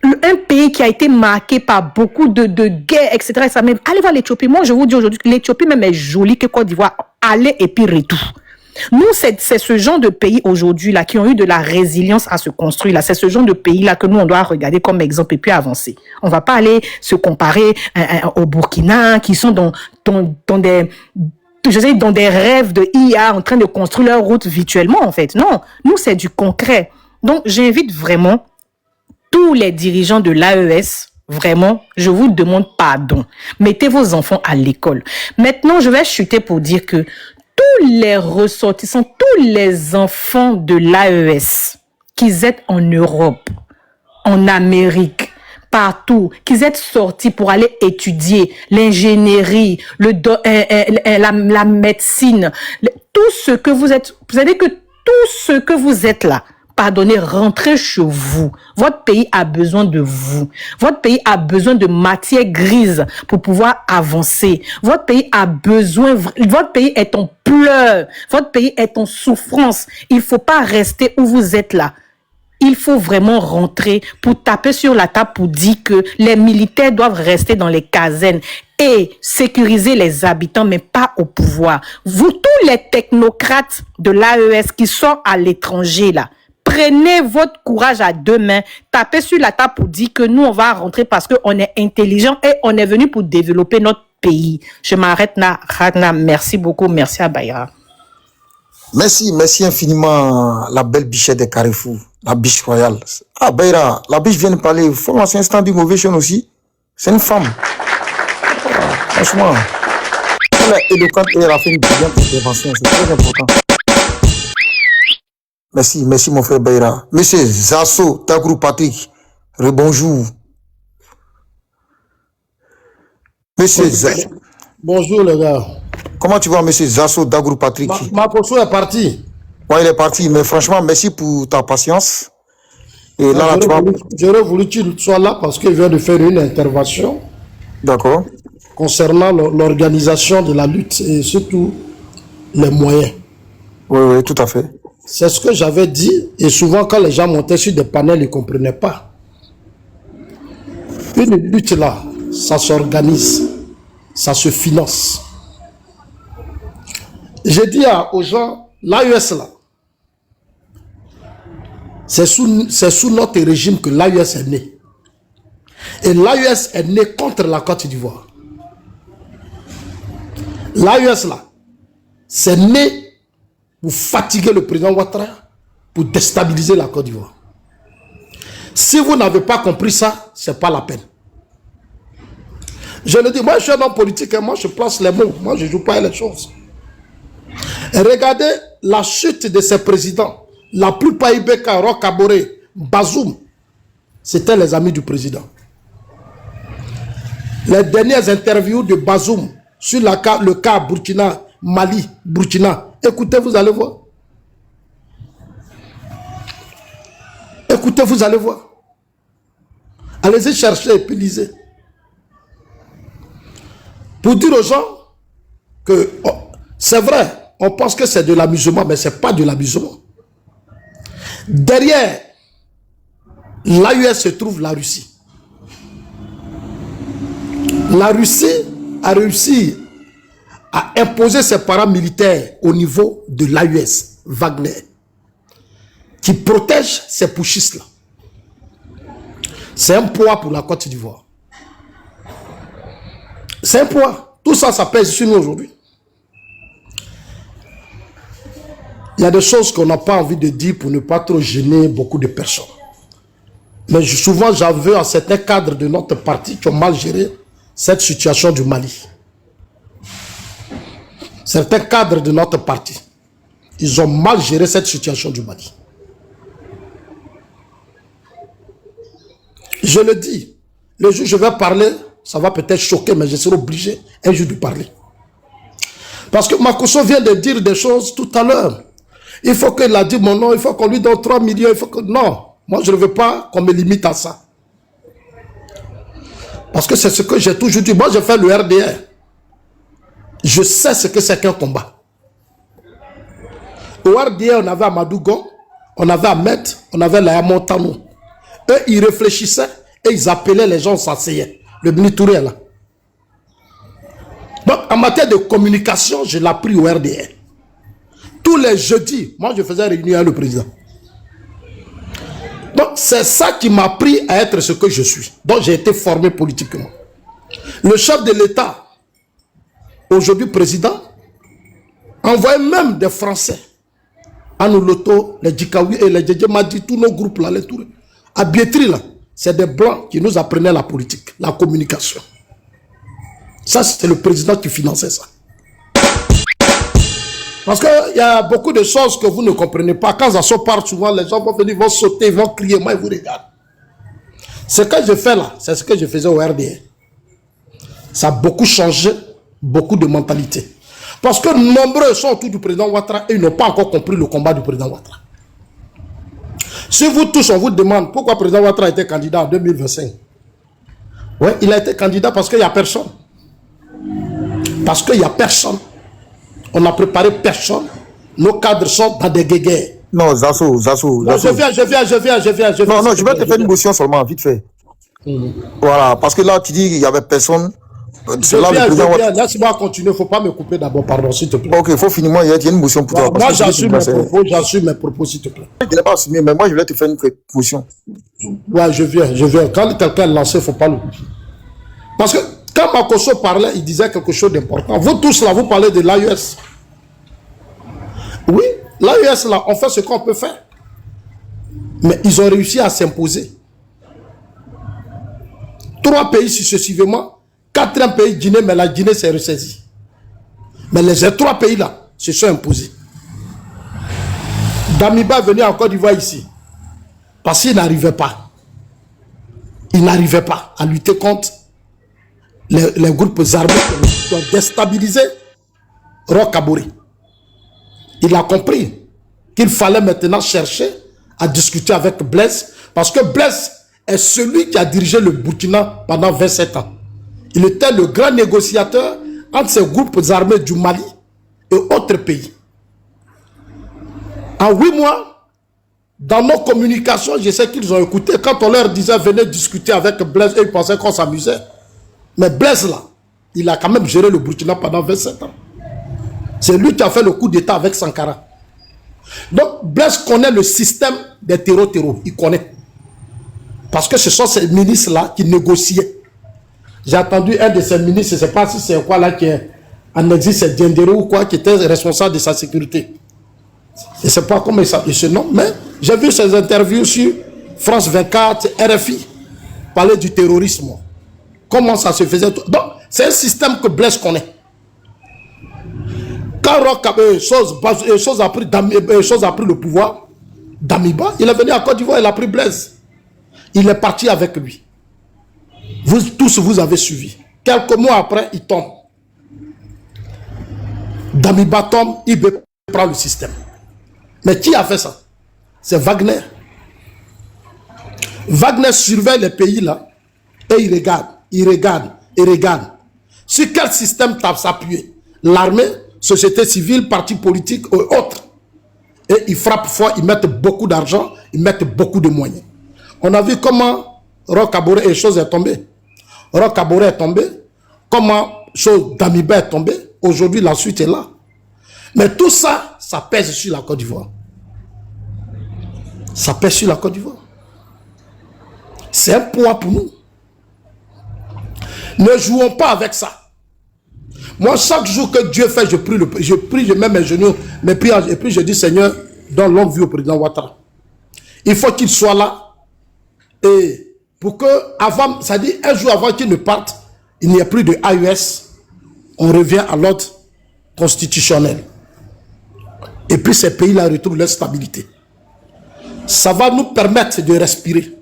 Un pays qui a été marqué par beaucoup de guerres, etc. Allez voir l'Éthiopie. Moi, je vous dis aujourd'hui que l'Éthiopie même est jolie que Côte d'Ivoire. Allez et puis retour. Nous, c'est ce genre de pays aujourd'hui là qui ont eu de la résilience à se construire là. C'est ce genre de pays là que nous on doit regarder comme exemple et puis avancer. On va pas aller se comparer au Burkina qui sont dans des rêves de IA en train de construire leur route virtuellement en fait. Non, nous c'est du concret. Donc j'invite vraiment tous les dirigeants de l'AES, vraiment, je vous demande pardon. Mettez vos enfants à l'école. Maintenant, je vais chuter pour dire que tous les ressortissants, tous les enfants de l'AES, qu'ils aient en Europe, en Amérique, partout, qu'ils aient sortis pour aller étudier l'ingénierie, la médecine, tout ce que vous êtes, vous savez que tout ce que vous êtes là, pardonnez, rentrez chez vous. Votre pays a besoin de vous. Votre pays a besoin de matière grise pour pouvoir avancer. Votre pays a besoin, votre pays est en pleurs. Votre pays est en souffrance. Il ne faut pas rester où vous êtes là. Il faut vraiment rentrer pour taper sur la table pour dire que les militaires doivent rester dans les casernes et sécuriser les habitants, mais pas au pouvoir. Vous, tous les technocrates de l'AES qui sont à l'étranger là, prenez votre courage à deux mains, tapez sur la table pour dire que nous, on va rentrer parce qu'on est intelligent et on est venu pour développer notre pays. Je m'arrête là, Radna. Merci beaucoup. Merci à Bayra. Merci infiniment, la belle bichette des Carrefour, la biche royale. Ah, Bayra, la biche vient de parler. Faut c'est un stand du mauvais chien aussi. C'est une femme. Ah, franchement, elle est éloquente et elle a fait une brillante intervention. C'est très important. Merci mon frère Bayra. Monsieur Zasso, Tagrou Patrick, rebonjour. Monsieur Zasso. Bonjour les gars. Comment tu vas, monsieur Zasso, Dagrou Patrick? Makoso est parti. Ouais, il est parti, mais franchement, merci pour ta patience. Et là, j'aurais voulu que tu sois là parce qu'il vient de faire une intervention. D'accord. Concernant l'organisation de la lutte et surtout les moyens. Oui, tout à fait. C'est ce que j'avais dit, et souvent quand les gens montaient sur des panels, ils ne comprenaient pas. Une lutte là, ça s'organise, ça se finance. J'ai dit aux gens, l'AES là, c'est sous notre régime que l'AES est né. Et l'AES est né contre la Côte d'Ivoire. L'AES là, c'est né pour fatiguer le président Ouattara, pour déstabiliser la Côte d'Ivoire. Si vous n'avez pas compris ça, ce n'est pas la peine. Je le dis, moi je suis un homme politique, et moi je place les mots, moi je ne joue pas les choses. Et regardez la chute de ces présidents. La plupart Ibeka, Rokaboré, Bazoum, c'était les amis du président. Les dernières interviews de Bazoum sur le cas Burkina, Mali, Burkina, écoutez, vous allez voir. Écoutez, vous allez voir. Allez-y chercher et puis lisez. Pour dire aux gens que c'est vrai, on pense que c'est de l'amusement, mais ce n'est pas de l'amusement. Derrière l'AES se trouve la Russie. La Russie a réussi à imposer ses paramilitaires au niveau de l'AES, Wagner, qui protège ces putschistes-là. C'est un poids pour la Côte d'Ivoire. C'est un poids. Tout ça, ça pèse sur nous aujourd'hui. Il y a des choses qu'on n'a pas envie de dire pour ne pas trop gêner beaucoup de personnes. Mais souvent, j'en veux à certains cadres de notre parti qui ont mal géré cette situation du Mali. Certains cadres de notre parti, ils ont mal géré cette situation du Mali. Je le dis, le jour où je vais parler, ça va peut-être choquer, mais je serai obligé un jour de parler. Parce que Makoso vient de dire des choses tout à l'heure. Il faut qu'il a dit mon nom, il faut qu'on lui donne 3 millions, il faut que... Non, moi je ne veux pas qu'on me limite à ça. Parce que c'est ce que j'ai toujours dit. Moi je fais le RDR. Je sais ce que c'est qu'un combat. Au RDA, on avait Amadou Gon, on avait Ahmed, on avait Laya Montano. Eux, ils réfléchissaient et ils appelaient les gens, s'asseyaient. Le Bini Touré est là. Donc, en matière de communication, je l'ai appris au RDA. Tous les jeudis, moi, je faisais réunion avec le président. Donc, c'est ça qui m'a appris à être ce que je suis. Donc, j'ai été formé politiquement. Le chef de l'État, aujourd'hui président, envoyait même des Français à nos lotos, les Djikawi et les Djedjemadi, tous nos groupes là, les Touré. À Bietri, là, c'est des Blancs qui nous apprenaient la politique, la communication. Ça, c'est le président qui finançait ça. Parce qu'il y a beaucoup de choses que vous ne comprenez pas. Quand ça se part souvent, les gens vont venir, vont sauter, vont crier, moi, ils vous regardent. Ce que je fais là, c'est ce que je faisais au RDA. Ça a beaucoup changé, beaucoup de mentalité. Parce que nombreux sont autour du président Ouattara et ils n'ont pas encore compris le combat du président Ouattara. Si vous tous, on vous demande pourquoi le président Ouattara a été candidat en 2025. Oui, il a été candidat parce qu'il n'y a personne. Parce qu'il n'y a personne. On n'a préparé personne. Nos cadres sont dans des guéguerres. Non, Zasso. Non, je viens. Non, je vais te faire une motion seulement, vite fait. Voilà, parce que là, tu dis qu'il n'y avait personne. Je viens. Laisse-moi continuer. Il ne faut pas me couper d'abord, pardon, s'il te plaît. Ok, il faut finir. Il y a une motion pour toi. Moi, j'assume mes propos, s'il te plaît. Je n'ai pas assumé, mais moi, je voulais te faire une motion. Ouais, je viens. Quand quelqu'un lance, il ne faut pas le couper. Parce que quand Makosso parlait, il disait quelque chose d'important. Vous tous là, vous parlez de l'AES. Oui, l'AES là, on fait ce qu'on peut faire. Mais ils ont réussi à s'imposer. 3 pays successivement, 4e pays, Guinée, mais la Guinée s'est ressaisie. Mais les 3 pays là se sont imposés. Damiba est venu en Côte d'Ivoire ici. Parce qu'il n'arrivait pas. Il n'arrivait pas à lutter contre les groupes armés qui ont déstabilisé Roch Kaboré. Il a compris qu'il fallait maintenant chercher à discuter avec Blaise, parce que Blaise est celui qui a dirigé le Burkina pendant 27 ans. Il était le grand négociateur entre ces groupes armés du Mali et autres pays. En 8 mois, dans nos communications, je sais qu'ils ont écouté. Quand on leur disait venez discuter avec Blaise, ils pensaient qu'on s'amusait. Mais Blaise là, il a quand même géré le Burkina pendant 27 ans. C'est lui qui a fait le coup d'État avec Sankara. Donc Blaise connaît le système des terreaux. Il connaît. Parce que ce sont ces ministres-là qui négociaient. J'ai entendu un de ces ministres, je ne sais pas si c'est quoi là qui est en exil, c'est Diendérou ou quoi, qui était responsable de sa sécurité. Je ne sais pas comment il se nomme, mais j'ai vu ses interviews sur France 24, RFI, parler du terrorisme. Comment ça se faisait. Donc, c'est un système que Blaise connaît. Quand Roch a pris le pouvoir, Damiba, il est venu à Côte d'Ivoire, il a pris Blaise. Il est parti avec lui. Vous tous, vous avez suivi. Quelques mois après, il tombe. Damiba tombe, il prend le système. Mais qui a fait ça? C'est Wagner. Wagner surveille les pays là et il regarde. Sur quel système tape s'appuyer? L'armée, société civile, parti politique et autres. Et ils frappent fort, ils mettent beaucoup d'argent, ils mettent beaucoup de moyens. On a vu comment Roch Kaboré et chose est tombé. Roch Kaboré est tombé. Comment chose Damiba est tombé. Aujourd'hui, la suite est là. Mais tout ça, ça pèse sur la Côte d'Ivoire. Ça pèse sur la Côte d'Ivoire. C'est un poids pour nous. Ne jouons pas avec ça. Moi, chaque jour que Dieu fait, je prie, je mets mes genoux, mes prières, et puis je dis, Seigneur, donne longue vie au président Ouattara. Il faut qu'il soit là. Et pour que, avant, ça dit, un jour avant qu'il ne parte, il n'y ait plus de AES, on revient à l'ordre constitutionnel. Et puis ces pays-là retrouvent leur stabilité. Ça va nous permettre de respirer.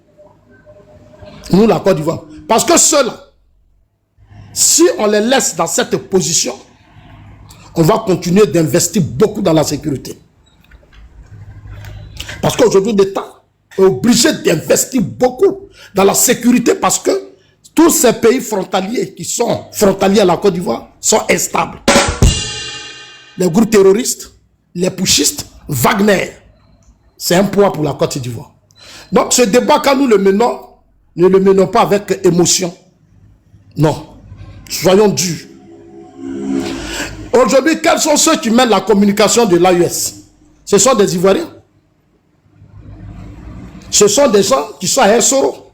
Nous, la Côte d'Ivoire. Parce que ceux-là, si on les laisse dans cette position, on va continuer d'investir beaucoup dans la sécurité. Parce qu'aujourd'hui, l'État est obligé d'investir beaucoup dans la sécurité parce que tous ces pays frontaliers qui sont frontaliers à la Côte d'Ivoire sont instables. Les groupes terroristes, les putschistes Wagner, c'est un poids pour la Côte d'Ivoire. Donc ce débat, quand nous le menons, ne le menons pas avec émotion. Non. Soyons durs. Aujourd'hui, quels sont ceux qui mènent la communication de l'AES? Ce sont des Ivoiriens. Ce sont des gens qui sont à Essoro.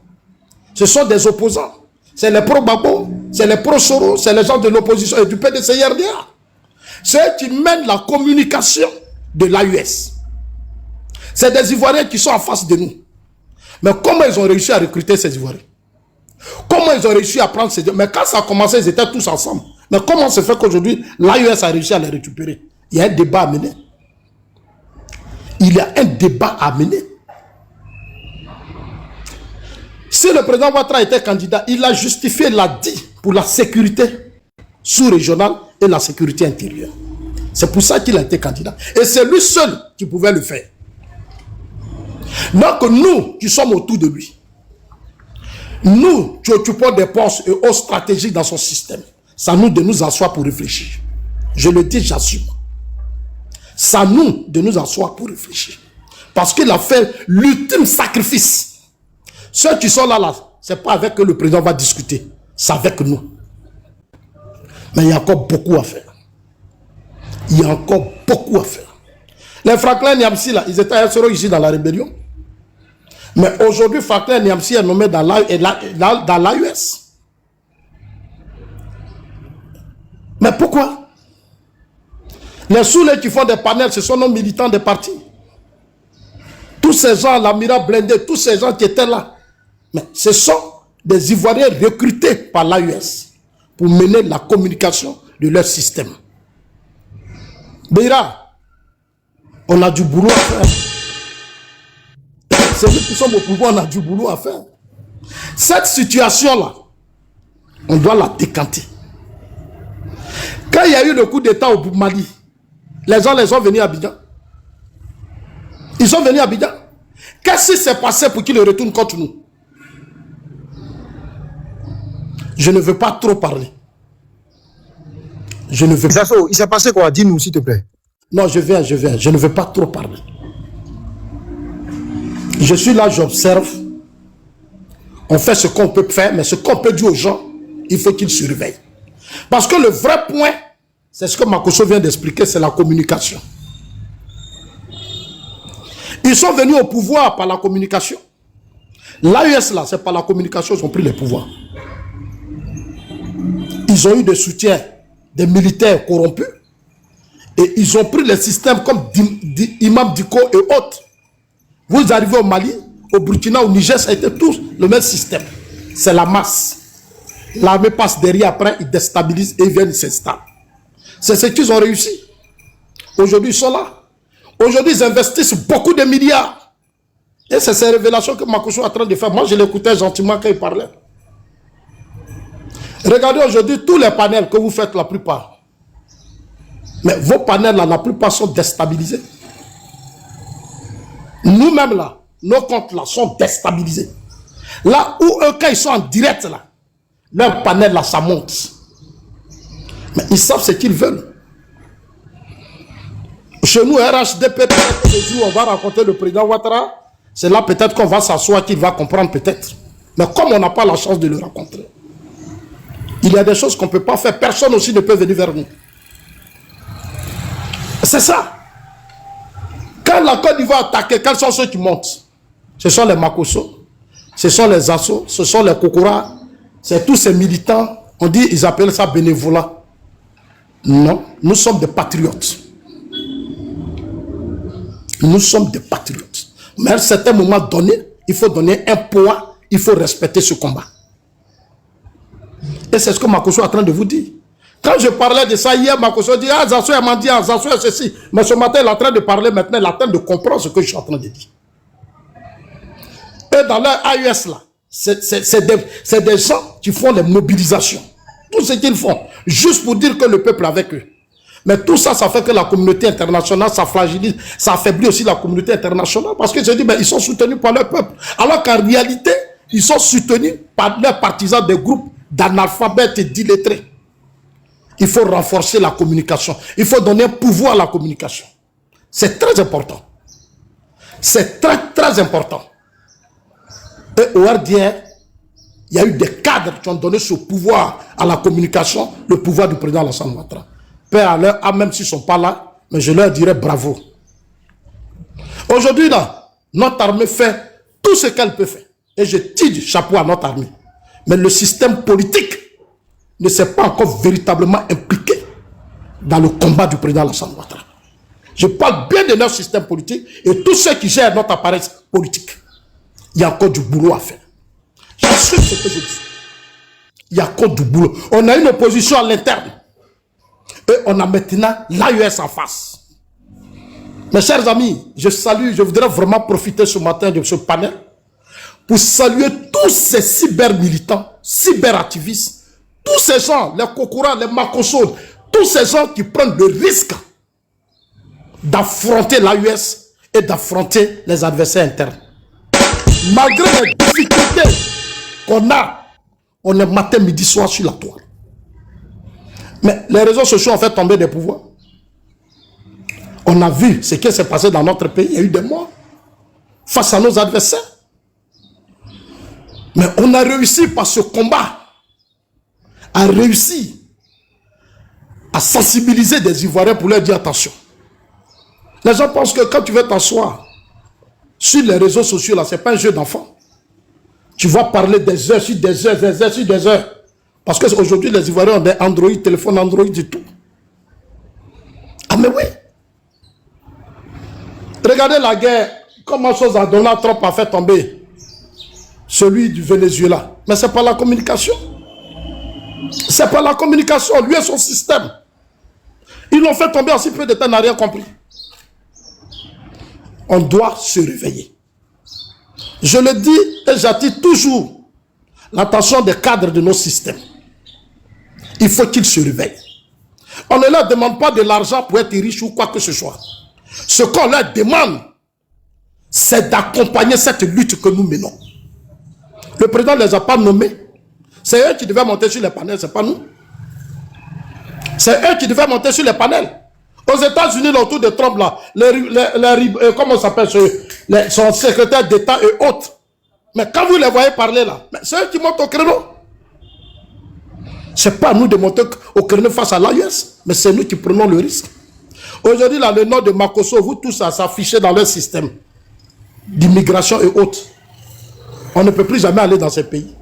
Ce sont des opposants. C'est les pro-Babo, c'est les pro-Soro, c'est les gens de l'opposition et du PDCRDA. Ceux qui mènent la communication de l'AES. C'est des Ivoiriens qui sont en face de nous. Mais comment ils ont réussi à recruter ces Ivoiriens? Comment ils ont réussi à prendre ces... Mais quand ça a commencé, ils étaient tous ensemble. Mais comment se fait qu'aujourd'hui, l'AES a réussi à les récupérer? Il y a un débat à mener. Il y a un débat à mener. Si le président Ouattara était candidat, il a justifié, l'a dit, pour la sécurité sous-régionale et la sécurité intérieure. C'est pour ça qu'il a été candidat. Et c'est lui seul qui pouvait le faire. Donc nous, qui sommes autour de lui, nous qui occupons des postes et hautes stratégiques dans son système, c'est à nous de nous asseoir pour réfléchir. Je le dis, j'assume. C'est à nous de nous asseoir pour réfléchir. Parce qu'il a fait l'ultime sacrifice. Ceux qui sont là, ce n'est pas avec eux que le président va discuter. C'est avec nous. Mais il y a encore beaucoup à faire. Il y a encore beaucoup à faire. Les Franklin Niamsi, là, ils étaient à Essoro ici dans la rébellion. Mais aujourd'hui, Franklin Niamsi est nommé dans l'AES. Mais pourquoi? Les soulets qui font des panels, ce sont nos militants des partis. Tous ces gens, l'Amira Blindé, tous ces gens qui étaient là, mais ce sont des Ivoiriens recrutés par l'AES pour mener la communication de leur système. Beira, on a du boulot à faire. C'est nous qui sommes au pouvoir, on a du boulot à faire. Cette situation-là, on doit la décanter. Quand il y a eu le coup d'État au Mali, les gens les ont venus à Abidjan. Ils sont venus à Abidjan. Qu'est-ce qui s'est passé pour qu'ils retournent contre nous? Je ne veux pas trop parler. Je ne veux pas. Il s'est passé quoi? Dis-nous, s'il te plaît. Non, je viens. Je ne veux pas trop parler. Je suis là, j'observe. On fait ce qu'on peut faire, mais ce qu'on peut dire aux gens, il faut qu'ils surveillent. Parce que le vrai point, c'est ce que Makosso vient d'expliquer, c'est la communication. Ils sont venus au pouvoir par la communication. L'AES, là, c'est par la communication qu'ils ont pris le pouvoir. Ils ont eu des soutiens des militaires corrompus. Et ils ont pris les systèmes comme Imam Diko et autres. Vous arrivez au Mali, au Burkina, au Niger, ça a été tous le même système. C'est la masse. L'armée passe derrière, après, ils déstabilisent et ils viennent s'installer. C'est ce qu'ils ont réussi. Aujourd'hui, ils sont là. Aujourd'hui, ils investissent beaucoup de milliards. Et c'est ces révélations que Makosso est en train de faire. Moi, je l'écoutais gentiment quand il parlait. Regardez aujourd'hui tous les panels que vous faites, la plupart. Mais vos panels, là, la plupart sont déstabilisés. Nous-mêmes, là, nos comptes, là, sont déstabilisés. Là où eux, quand ils sont en direct, là, leur panel, là, ça monte. Mais ils savent ce qu'ils veulent. Chez nous, RHDP, peut-être, on va rencontrer le président Ouattara. C'est là peut-être qu'on va s'asseoir, qu'il va comprendre peut-être. Mais comme on n'a pas la chance de le rencontrer, il y a des choses qu'on ne peut pas faire. Personne aussi ne peut venir vers nous. C'est ça. Quand la Côte d'Ivoire attaque, quels sont ceux qui montent? Ce sont les Makosso, ce sont les Asso, ce sont les Kokora, c'est tous ces militants. On dit, ils appellent ça bénévolat. Non, nous sommes des patriotes. Nous sommes des patriotes. Mais à un certain moment donné, il faut donner un poids, il faut respecter ce combat. Et c'est ce que Makosso est en train de vous dire. Quand je parlais de ça hier, Makosso dit, ah, Zasso m'a dit, ah, Zasso est ceci. Mais ce matin, il est en train de parler maintenant, il est en train de comprendre ce que je suis en train de dire. Et dans leur AES, là, c'est des gens qui font les mobilisations. Tout ce qu'ils font, juste pour dire que le peuple est avec eux. Mais tout ça, ça fait que la communauté internationale, ça fragilise, ça affaiblit aussi la communauté internationale. Parce que je dis, ben, ils sont soutenus par leur peuple. Alors qu'en réalité, ils sont soutenus par leurs partisans des groupes d'analphabètes et d'illettrés. Il faut renforcer la communication. Il faut donner un pouvoir à la communication. C'est très important. C'est très, très important. Et au RDR, il y a eu des cadres qui ont donné ce pouvoir à la communication, le pouvoir du président Alassane Ouattara. Père à leur âme, même s'ils ne sont pas là, mais je leur dirais bravo. Aujourd'hui, là, notre armée fait tout ce qu'elle peut faire. Et je tire du chapeau à notre armée. Mais le système politique ne s'est pas encore véritablement impliqué dans le combat du président Alassane Ouattara. Je parle bien de notre système politique et tous ceux qui gèrent notre appareil politique. Il y a encore du boulot à faire. J'assume ce que je dis. Il y a encore du boulot. On a une opposition à l'interne. Et on a maintenant l'AES en face. Mes chers amis, je voudrais vraiment profiter ce matin de ce panel pour saluer tous ces cyber-militants, cyber-activistes, tous ces gens, les Kokora, les Makoso, tous ces gens qui prennent le risque d'affronter l'AES et d'affronter les adversaires internes. Malgré les difficultés qu'on a, on est matin, midi, soir sur la toile. Mais les réseaux sociaux ont fait tomber des pouvoirs. On a vu ce qui s'est passé dans notre pays. Il y a eu des morts face à nos adversaires. Mais on a réussi par ce combat à réussir à sensibiliser des Ivoiriens pour leur dire attention. Les gens pensent que quand tu veux t'asseoir sur les réseaux sociaux, là, ce n'est pas un jeu d'enfant. Tu vas parler des heures sur des heures, des heures sur des heures. Parce qu'aujourd'hui, les Ivoiriens ont des Android, téléphone Android et tout. Ah mais oui. Regardez la guerre, comment Donald Trump a fait tomber celui du Venezuela. Mais c'est pas la communication. C'est pas la communication, lui et son système. Ils l'ont fait tomber en si peu de temps, il n'a rien compris. On doit se réveiller. Je le dis et j'attire toujours l'attention des cadres de nos systèmes. Il faut qu'ils se réveillent. On ne leur demande pas de l'argent pour être riche ou quoi que ce soit. Ce qu'on leur demande, c'est d'accompagner cette lutte que nous menons. Le président ne les a pas nommés. C'est eux qui devaient monter sur les panels, c'est pas nous. C'est eux qui devaient monter sur les panels. Aux États-Unis, autour de Trump, là, comment ça s'appelle, son secrétaire d'État et autres. Mais quand vous les voyez parler là, c'est eux qui montent au créneau. Ce n'est pas à nous de monter au créneau face à l'AES, mais c'est nous qui prenons le risque. Aujourd'hui, là, le nom de Makoso, vous tous à s'afficher dans leur système d'immigration et autres. On ne peut plus jamais aller dans ces pays.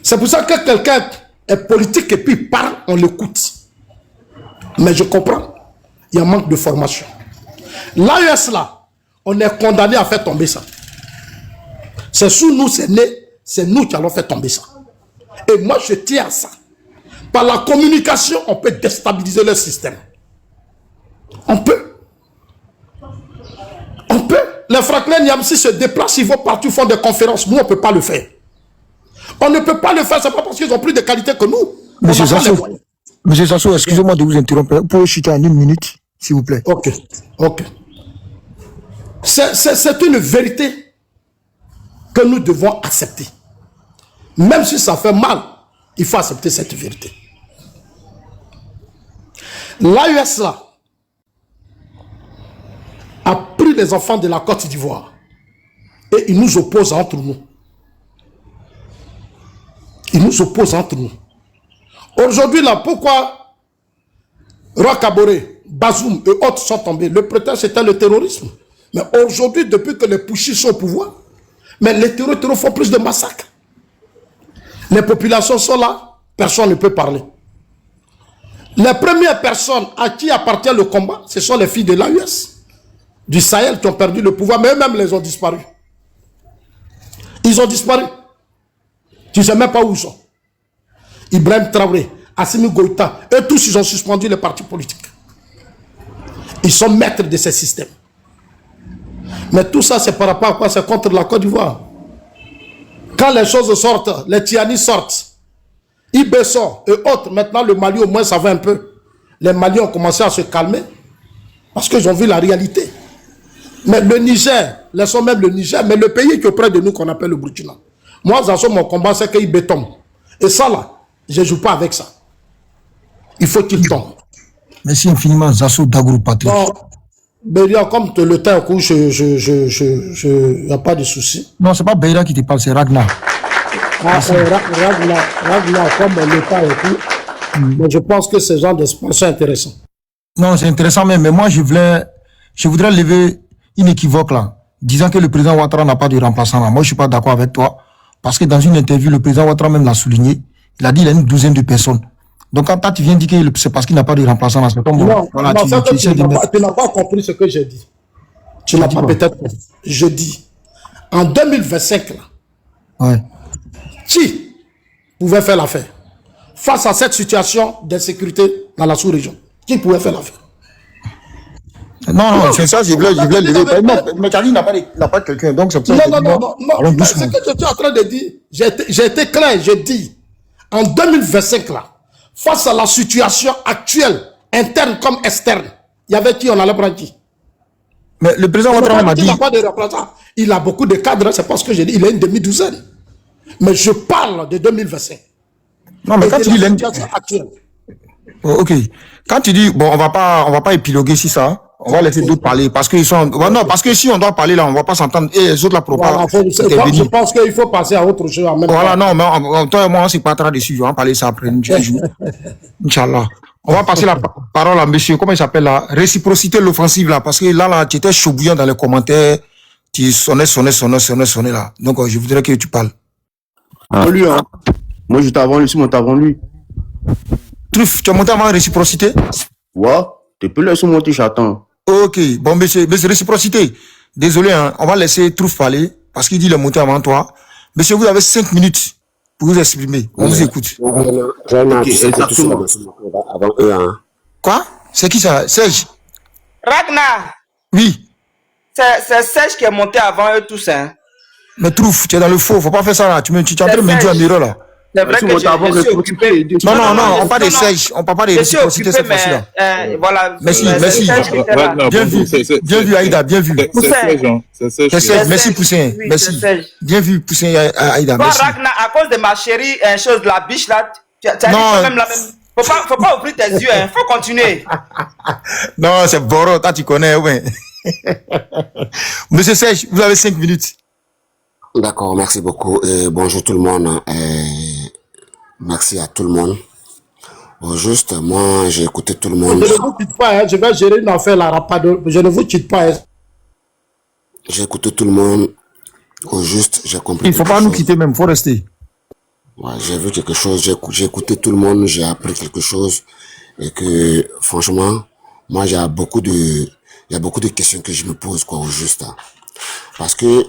C'est pour ça que quelqu'un est politique et puis parle, on l'écoute. Mais je comprends, il y a un manque de formation. L'AES là, on est condamné à faire tomber ça. C'est sous nous, c'est né, c'est nous qui allons faire tomber ça. Et moi, je tiens à ça. Par la communication, on peut déstabiliser le système. On peut. On peut. Les Franklin Yamsi se déplacent, ils vont partout, font des conférences. Nous, on ne peut pas le faire. On ne peut pas le faire, c'est pas parce qu'ils ont plus de qualité que nous. Monsieur Sassou, excusez-moi de vous interrompre. Vous pouvez chuter en 1 minute, s'il vous plaît. Ok, ok. C'est une vérité que nous devons accepter. Même si ça fait mal, il faut accepter cette vérité. L'AES là a pris les enfants de la Côte d'Ivoire et il nous oppose entre nous. Il nous oppose entre nous. Aujourd'hui là, pourquoi Roi Kaboré, Bazoum et autres sont tombés? Le prétexte c'était le terrorisme. Mais aujourd'hui, depuis que les Pouchis sont au pouvoir, mais les terroristes font plus de massacres. Les populations sont là, personne ne peut parler. Les premières personnes à qui appartient le combat, ce sont les filles de l'AES, du Sahel, qui ont perdu le pouvoir, mais eux-mêmes les ont disparu. Ils ont disparu. Tu ne sais même pas où ils sont. Ibrahim Traoré, Assimi Goïta, eux tous, ils ont suspendu les partis politiques. Ils sont maîtres de ces systèmes. Mais tout ça, c'est par rapport à quoi? C'est contre la Côte d'Ivoire. Quand les choses sortent, les Tiani sortent, IB sort et autres, maintenant le Mali au moins ça va un peu. Les Maliens ont commencé à se calmer parce qu'ils ont vu la réalité. Mais le Niger, laissons même le Niger, mais le pays qui est auprès de nous qu'on appelle le Burkina. Moi, mon combat, c'est qu'il tombe. Et ça là, je ne joue pas avec ça. Il faut qu'il tombe. Merci infiniment, Zasso Dagro Patrick. Non, Beria, comme le temps couche, il n'y a pas de souci. Non, c'est pas Beira qui te parle, c'est Ragnar. Ragnar, comme le temps court, mais je pense que ce genre d'espoir sont intéressants. Non, c'est intéressant même, mais moi je voudrais lever une équivoque là, disant que le président Ouattara n'a pas de remplaçant là. Moi je suis pas d'accord avec toi, parce que dans une interview, le président Ouattara même l'a souligné, il a dit qu'il a une douzaine de personnes. Donc quand tu viens dire que c'est parce qu'il n'a pas de remplaçant là, c'est ton mot. Non, Voilà, non, tu n'as pas compris ce que j'ai dit. Tu n'as pas peut-être compris. Je dis, en 2025 là, ouais. Qui pouvait faire l'affaire face à cette situation d'insécurité dans la sous-région? Qui pouvait faire l'affaire? Non, c'est ça, je voulais lever. Mais Charlie n'a pas de quelqu'un, donc c'est pour ça que non. Ce que je suis en train de dire, j'ai été clair, j'ai dit, en 2025 là, face à la situation actuelle, interne comme externe, il y avait qui? On allait prendre qui? Mais le président Ouattara m'a dit... Il n'a pas de représentant. Il a beaucoup de cadres, c'est pas ce que j'ai dit, il a une demi-douzaine. Mais je parle de 2025. Non, mais quand tu dis situation actuelle. Ok. Quand tu dis, bon, on va pas épiloguer sur ça. On va laisser d'autres parler. Parce qu'ils sont, non, parce que si on doit parler là, on va pas s'entendre. Et les autres là, pour voilà, je pense qu'il faut passer à autre chose en même voilà, temps. non, mais toi et moi, on s'est pas très dessus. On va parler ça après. Inch'Allah. On va passer la parole à monsieur, comment il s'appelle là? Réciprocité l'offensive là. Parce que là, tu étais chaud bouillant dans les commentaires. Tu sonnais là. Donc, je voudrais que tu parles. Ah. Lui, hein. Moi, j'étais avant lui, c'est monté avant lui. Truffe, tu as monté avant réciprocité? Ouais, tu peux laisser monter, j'attends. Ok, bon, monsieur, réciprocité. Désolé, hein, on va laisser Truffe parler, parce qu'il dit il est monté avant toi. Monsieur, vous avez 5 minutes pour vous exprimer. On vous écoute. Avant eux, hein. Quoi? C'est qui ça? Serge? Ragnar! Oui. C'est Serge qui est monté avant eux tous, hein. Mais Truffe, tu es dans le faux, faut pas faire ça là. Tu es en train de me dire un erreur là. C'est vrai que je suis occupé. Non, on parle de Serge, on parle pas de réciprocité cette fois-ci là. Voilà. Merci. Bien vu Aïda, bien vu. C'est Serge, merci Poussin. Merci. Bien vu Poussin Aïda, Toi, merci. Ragnar, à cause de ma chérie, chose, la biche là, tu as dit quand même la même. Faut pas ouvrir tes yeux, hein. Faut continuer. Non, c'est Boro, toi tu connais, ouais. Monsieur Serge, vous avez 5 minutes. D'accord, merci beaucoup. Bonjour tout le monde. Merci à tout le monde. Bon, juste, moi, j'ai écouté tout le monde. Je ne vous quitte pas, hein. Je vais gérer une affaire la rapide. Je ne vous quitte pas. Hein. J'ai écouté tout le monde. Au juste, j'ai compris. Il faut pas nous quitter même, faut rester. Ouais, j'ai vu quelque chose, j'ai écouté tout le monde, j'ai appris quelque chose. Et que, franchement, moi, il y a beaucoup de questions que je me pose, quoi, au juste. Hein. Parce que,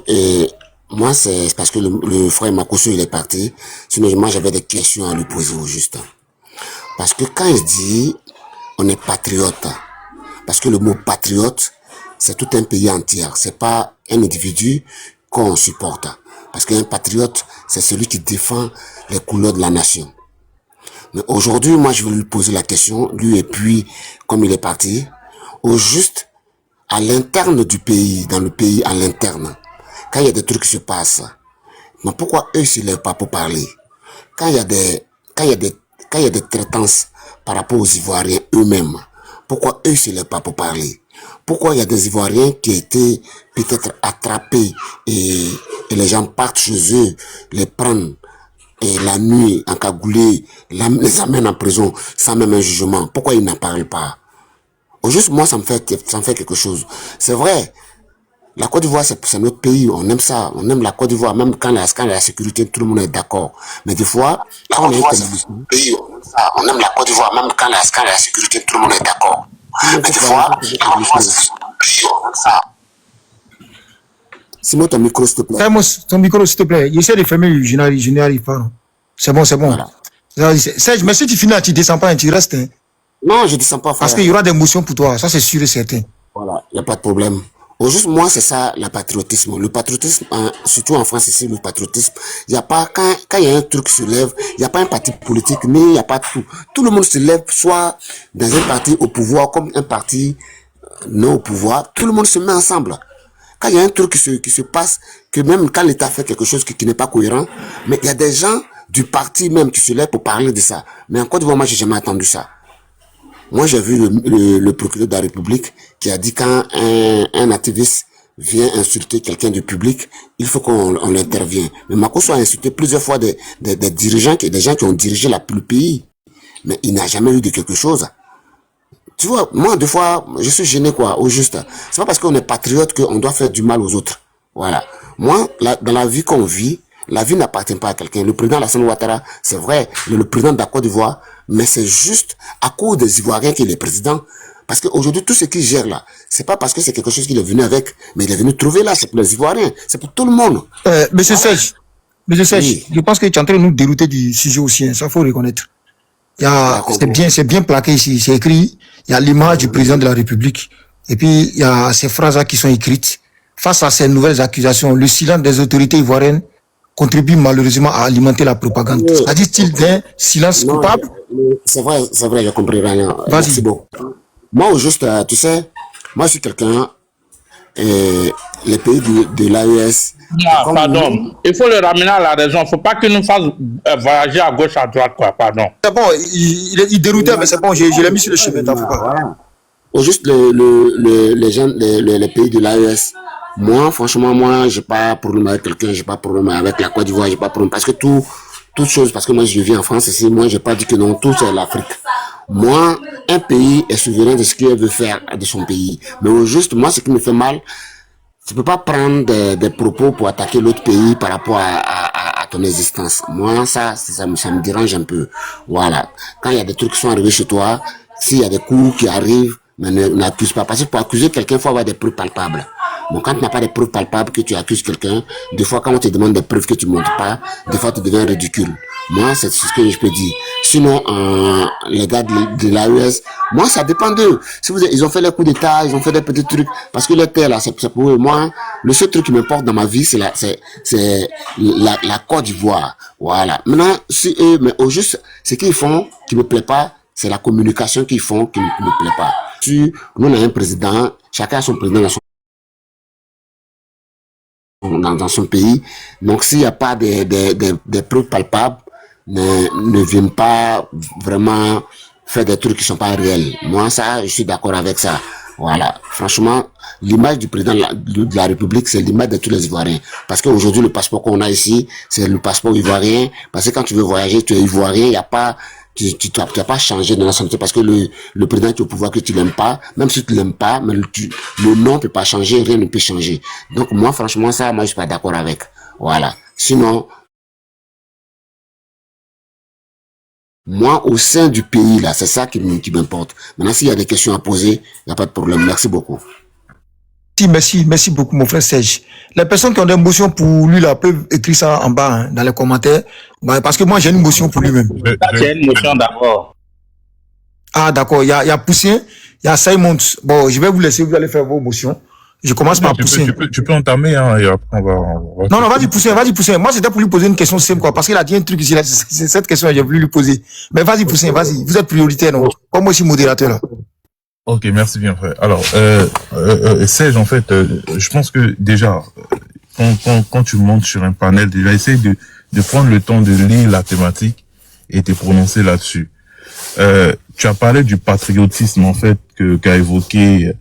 moi, c'est parce que le frère Makosso, il est parti. Sinon, moi, j'avais des questions à lui poser au juste. Parce que quand il dit, on est patriote, parce que le mot patriote, c'est tout un pays entier. C'est pas un individu qu'on supporte. Parce qu'un patriote, c'est celui qui défend les couleurs de la nation. Mais aujourd'hui, moi, je vais lui poser la question, lui et puis, comme il est parti, au juste, à l'interne du pays, dans le pays, à l'interne. Quand il y a des trucs qui se passent, mais pourquoi eux ne se lèvent pas pour parler? Quand il y a des traitances par rapport aux Ivoiriens eux-mêmes, pourquoi eux ne se lèvent pas pour parler? Pourquoi il y a des Ivoiriens qui étaient peut-être attrapés et les gens partent chez eux, les prennent et la nuit encagoulés, les amènent en prison sans même un jugement? Pourquoi ils n'en parlent pas? Au juste, moi, ça me fait quelque chose. C'est vrai. La Côte d'Ivoire, c'est notre pays, on aime ça, on aime la Côte d'Ivoire, même quand la sécurité, tout le monde est d'accord. Mais des fois, quand on est pays, on aime la Côte d'Ivoire, même quand la sécurité, tout le monde est d'accord. Mais des fois, quand on est pays, on aime ça. Sinon, ton micro, s'il te plaît. Ton micro, s'il te plaît. Essaie de fermer, je n'y arrive pas. C'est bon. Voilà. Serge, mais si tu finis, tu ne descends pas, tu restes. Hein. Non, je ne descends pas. Frère. Parce qu'il y aura des motions pour toi, ça c'est sûr et certain. Voilà, il n'y a pas de problème. Au juste, moi, c'est ça, le patriotisme. Le patriotisme, surtout en France ici, le patriotisme, il n'y a pas, quand il y a un truc qui se lève, il n'y a pas un parti politique, mais il n'y a pas tout. Tout le monde se lève, soit dans un parti au pouvoir, comme un parti non au pouvoir, tout le monde se met ensemble. Quand il y a un truc qui se passe, que même quand l'État fait quelque chose qui n'est pas cohérent, mais il y a des gens du parti même qui se lèvent pour parler de ça. Mais en Côte d'Ivoire, moi, j'ai jamais entendu ça. Moi, j'ai vu le procureur de la République qui a dit quand un activiste vient insulter quelqu'un du public, il faut qu'on l'intervienne. Mais Makosso a insulté plusieurs fois des dirigeants, des gens qui ont dirigé le pays. Mais il n'a jamais eu de quelque chose. Tu vois, moi, des fois, je suis gêné, quoi, au juste. C'est pas parce qu'on est patriote qu'on doit faire du mal aux autres. Voilà. Moi, dans la vie qu'on vit, la vie n'appartient pas à quelqu'un. Le président Alassane Ouattara, c'est vrai, le président de la Côte d'Ivoire, mais c'est juste à cause des Ivoiriens qu'il est président. Parce qu'aujourd'hui, tout ce qu'il gère là, c'est pas parce que c'est quelque chose qu'il est venu avec, mais il est venu trouver là, c'est pour les Ivoiriens, c'est pour tout le monde. Monsieur Serge, oui. Je pense que tu es en train de nous dérouter du sujet aussi, hein, ça faut reconnaître. C'est bien plaqué ici, c'est écrit, il y a l'image du président de la République, et puis il y a ces phrases-là qui sont écrites. Face à ces nouvelles accusations, le silence des autorités ivoiriennes contribue malheureusement à alimenter la propagande. C'est-à-dire d'un silence coupable. C'est vrai, j'ai compris rien. Vas-y. Bon. Moi, au juste, tu sais, moi, je suis quelqu'un, les pays de l'AES. Non, pardon. Il faut le ramener à la raison. Il ne faut pas qu'il nous fasse voyager à gauche, à droite, quoi. Pardon. C'est bon, il déroutait, mais c'est bon, je l'ai mis sur le chemin. Voilà. Au juste, les pays de l'AES. Moi, franchement, moi, j'ai pas problème avec quelqu'un, j'ai pas problème avec la Côte d'Ivoire, j'ai pas problème. Parce que toute chose, parce que moi, je vis en France ici, moi, j'ai pas dit que non, tout c'est l'Afrique. Moi, un pays est souverain de ce qu'il veut faire de son pays. Mais au juste, moi, ce qui me fait mal, tu peux pas prendre des propos pour attaquer l'autre pays par rapport à ton existence. Moi, ça me dérange un peu. Voilà. Quand il y a des trucs qui sont arrivés chez toi, s'il y a des coups qui arrivent, mais n'accuse pas. Parce que pour accuser quelqu'un, il faut avoir des preuves palpables. Bon, quand tu n'as pas de preuves palpables que tu accuses quelqu'un, des fois, quand on te demande des preuves que tu ne montres pas, des fois, tu deviens ridicule. Moi, c'est ce que je peux dire. Sinon, les gars de l'AES, moi, ça dépend d'eux. Si ils ont fait les coups d'État, ils ont fait des petits trucs, parce que les terres, là, c'est pour eux. Moi, le seul truc qui m'importe dans ma vie, c'est la Côte d'Ivoire. Voilà. Maintenant, si eux, mais au juste, ce qu'ils font, qui me plaît pas, c'est la communication qu'ils font qui ne me plaît pas. Si nous, on a un président, chacun a son président dans son pays. Donc, s'il n'y a pas des preuves palpables, ne viennent pas vraiment faire des trucs qui sont pas réels. Moi, ça, je suis d'accord avec ça. Voilà. Franchement, l'image du président de la République, c'est l'image de tous les Ivoiriens. Parce qu'aujourd'hui, le passeport qu'on a ici, c'est le passeport ivoirien. Parce que quand tu veux voyager, tu es ivoirien, il n'y a pas... Tu n'as pas changé de nationalité parce que le président qui est au pouvoir que tu l'aimes pas, même si tu l'aimes pas, mais le nom peut pas changer, rien ne peut changer. Donc moi, franchement, ça, moi, je suis pas d'accord avec. Voilà. Sinon, moi, au sein du pays, là, c'est ça qui m'importe. Maintenant, s'il y a des questions à poser, il n'y a pas de problème. Merci beaucoup. Merci beaucoup, mon frère Serge. Les personnes qui ont des motions pour lui, là, peuvent écrire ça en bas, hein, dans les commentaires. Bah, parce que moi, j'ai une motion pour lui-même. J'ai une motion d'abord. Ah, d'accord. Il y a Poussin, il y a Simon. Bon, je vais vous laisser, vous allez faire vos motions. Je commence par Poussin. Tu peux entamer, hein, et après on va... Non, vas-y, Poussin. Moi, c'était pour lui poser une question simple, quoi, parce qu'il a dit un truc ici, là, c'est cette question que j'ai voulu lui poser. Mais vas-y, Poussin, vas-y. Vous êtes prioritaire, non? Comme moi, je suis modérateur, là. Ok, merci bien, frère. Alors, Serge, en fait, je pense que déjà, quand tu montes sur un panel, déjà, essaye de prendre le temps de lire la thématique et te prononcer là-dessus. Tu as parlé du patriotisme, en fait, qu'a évoqué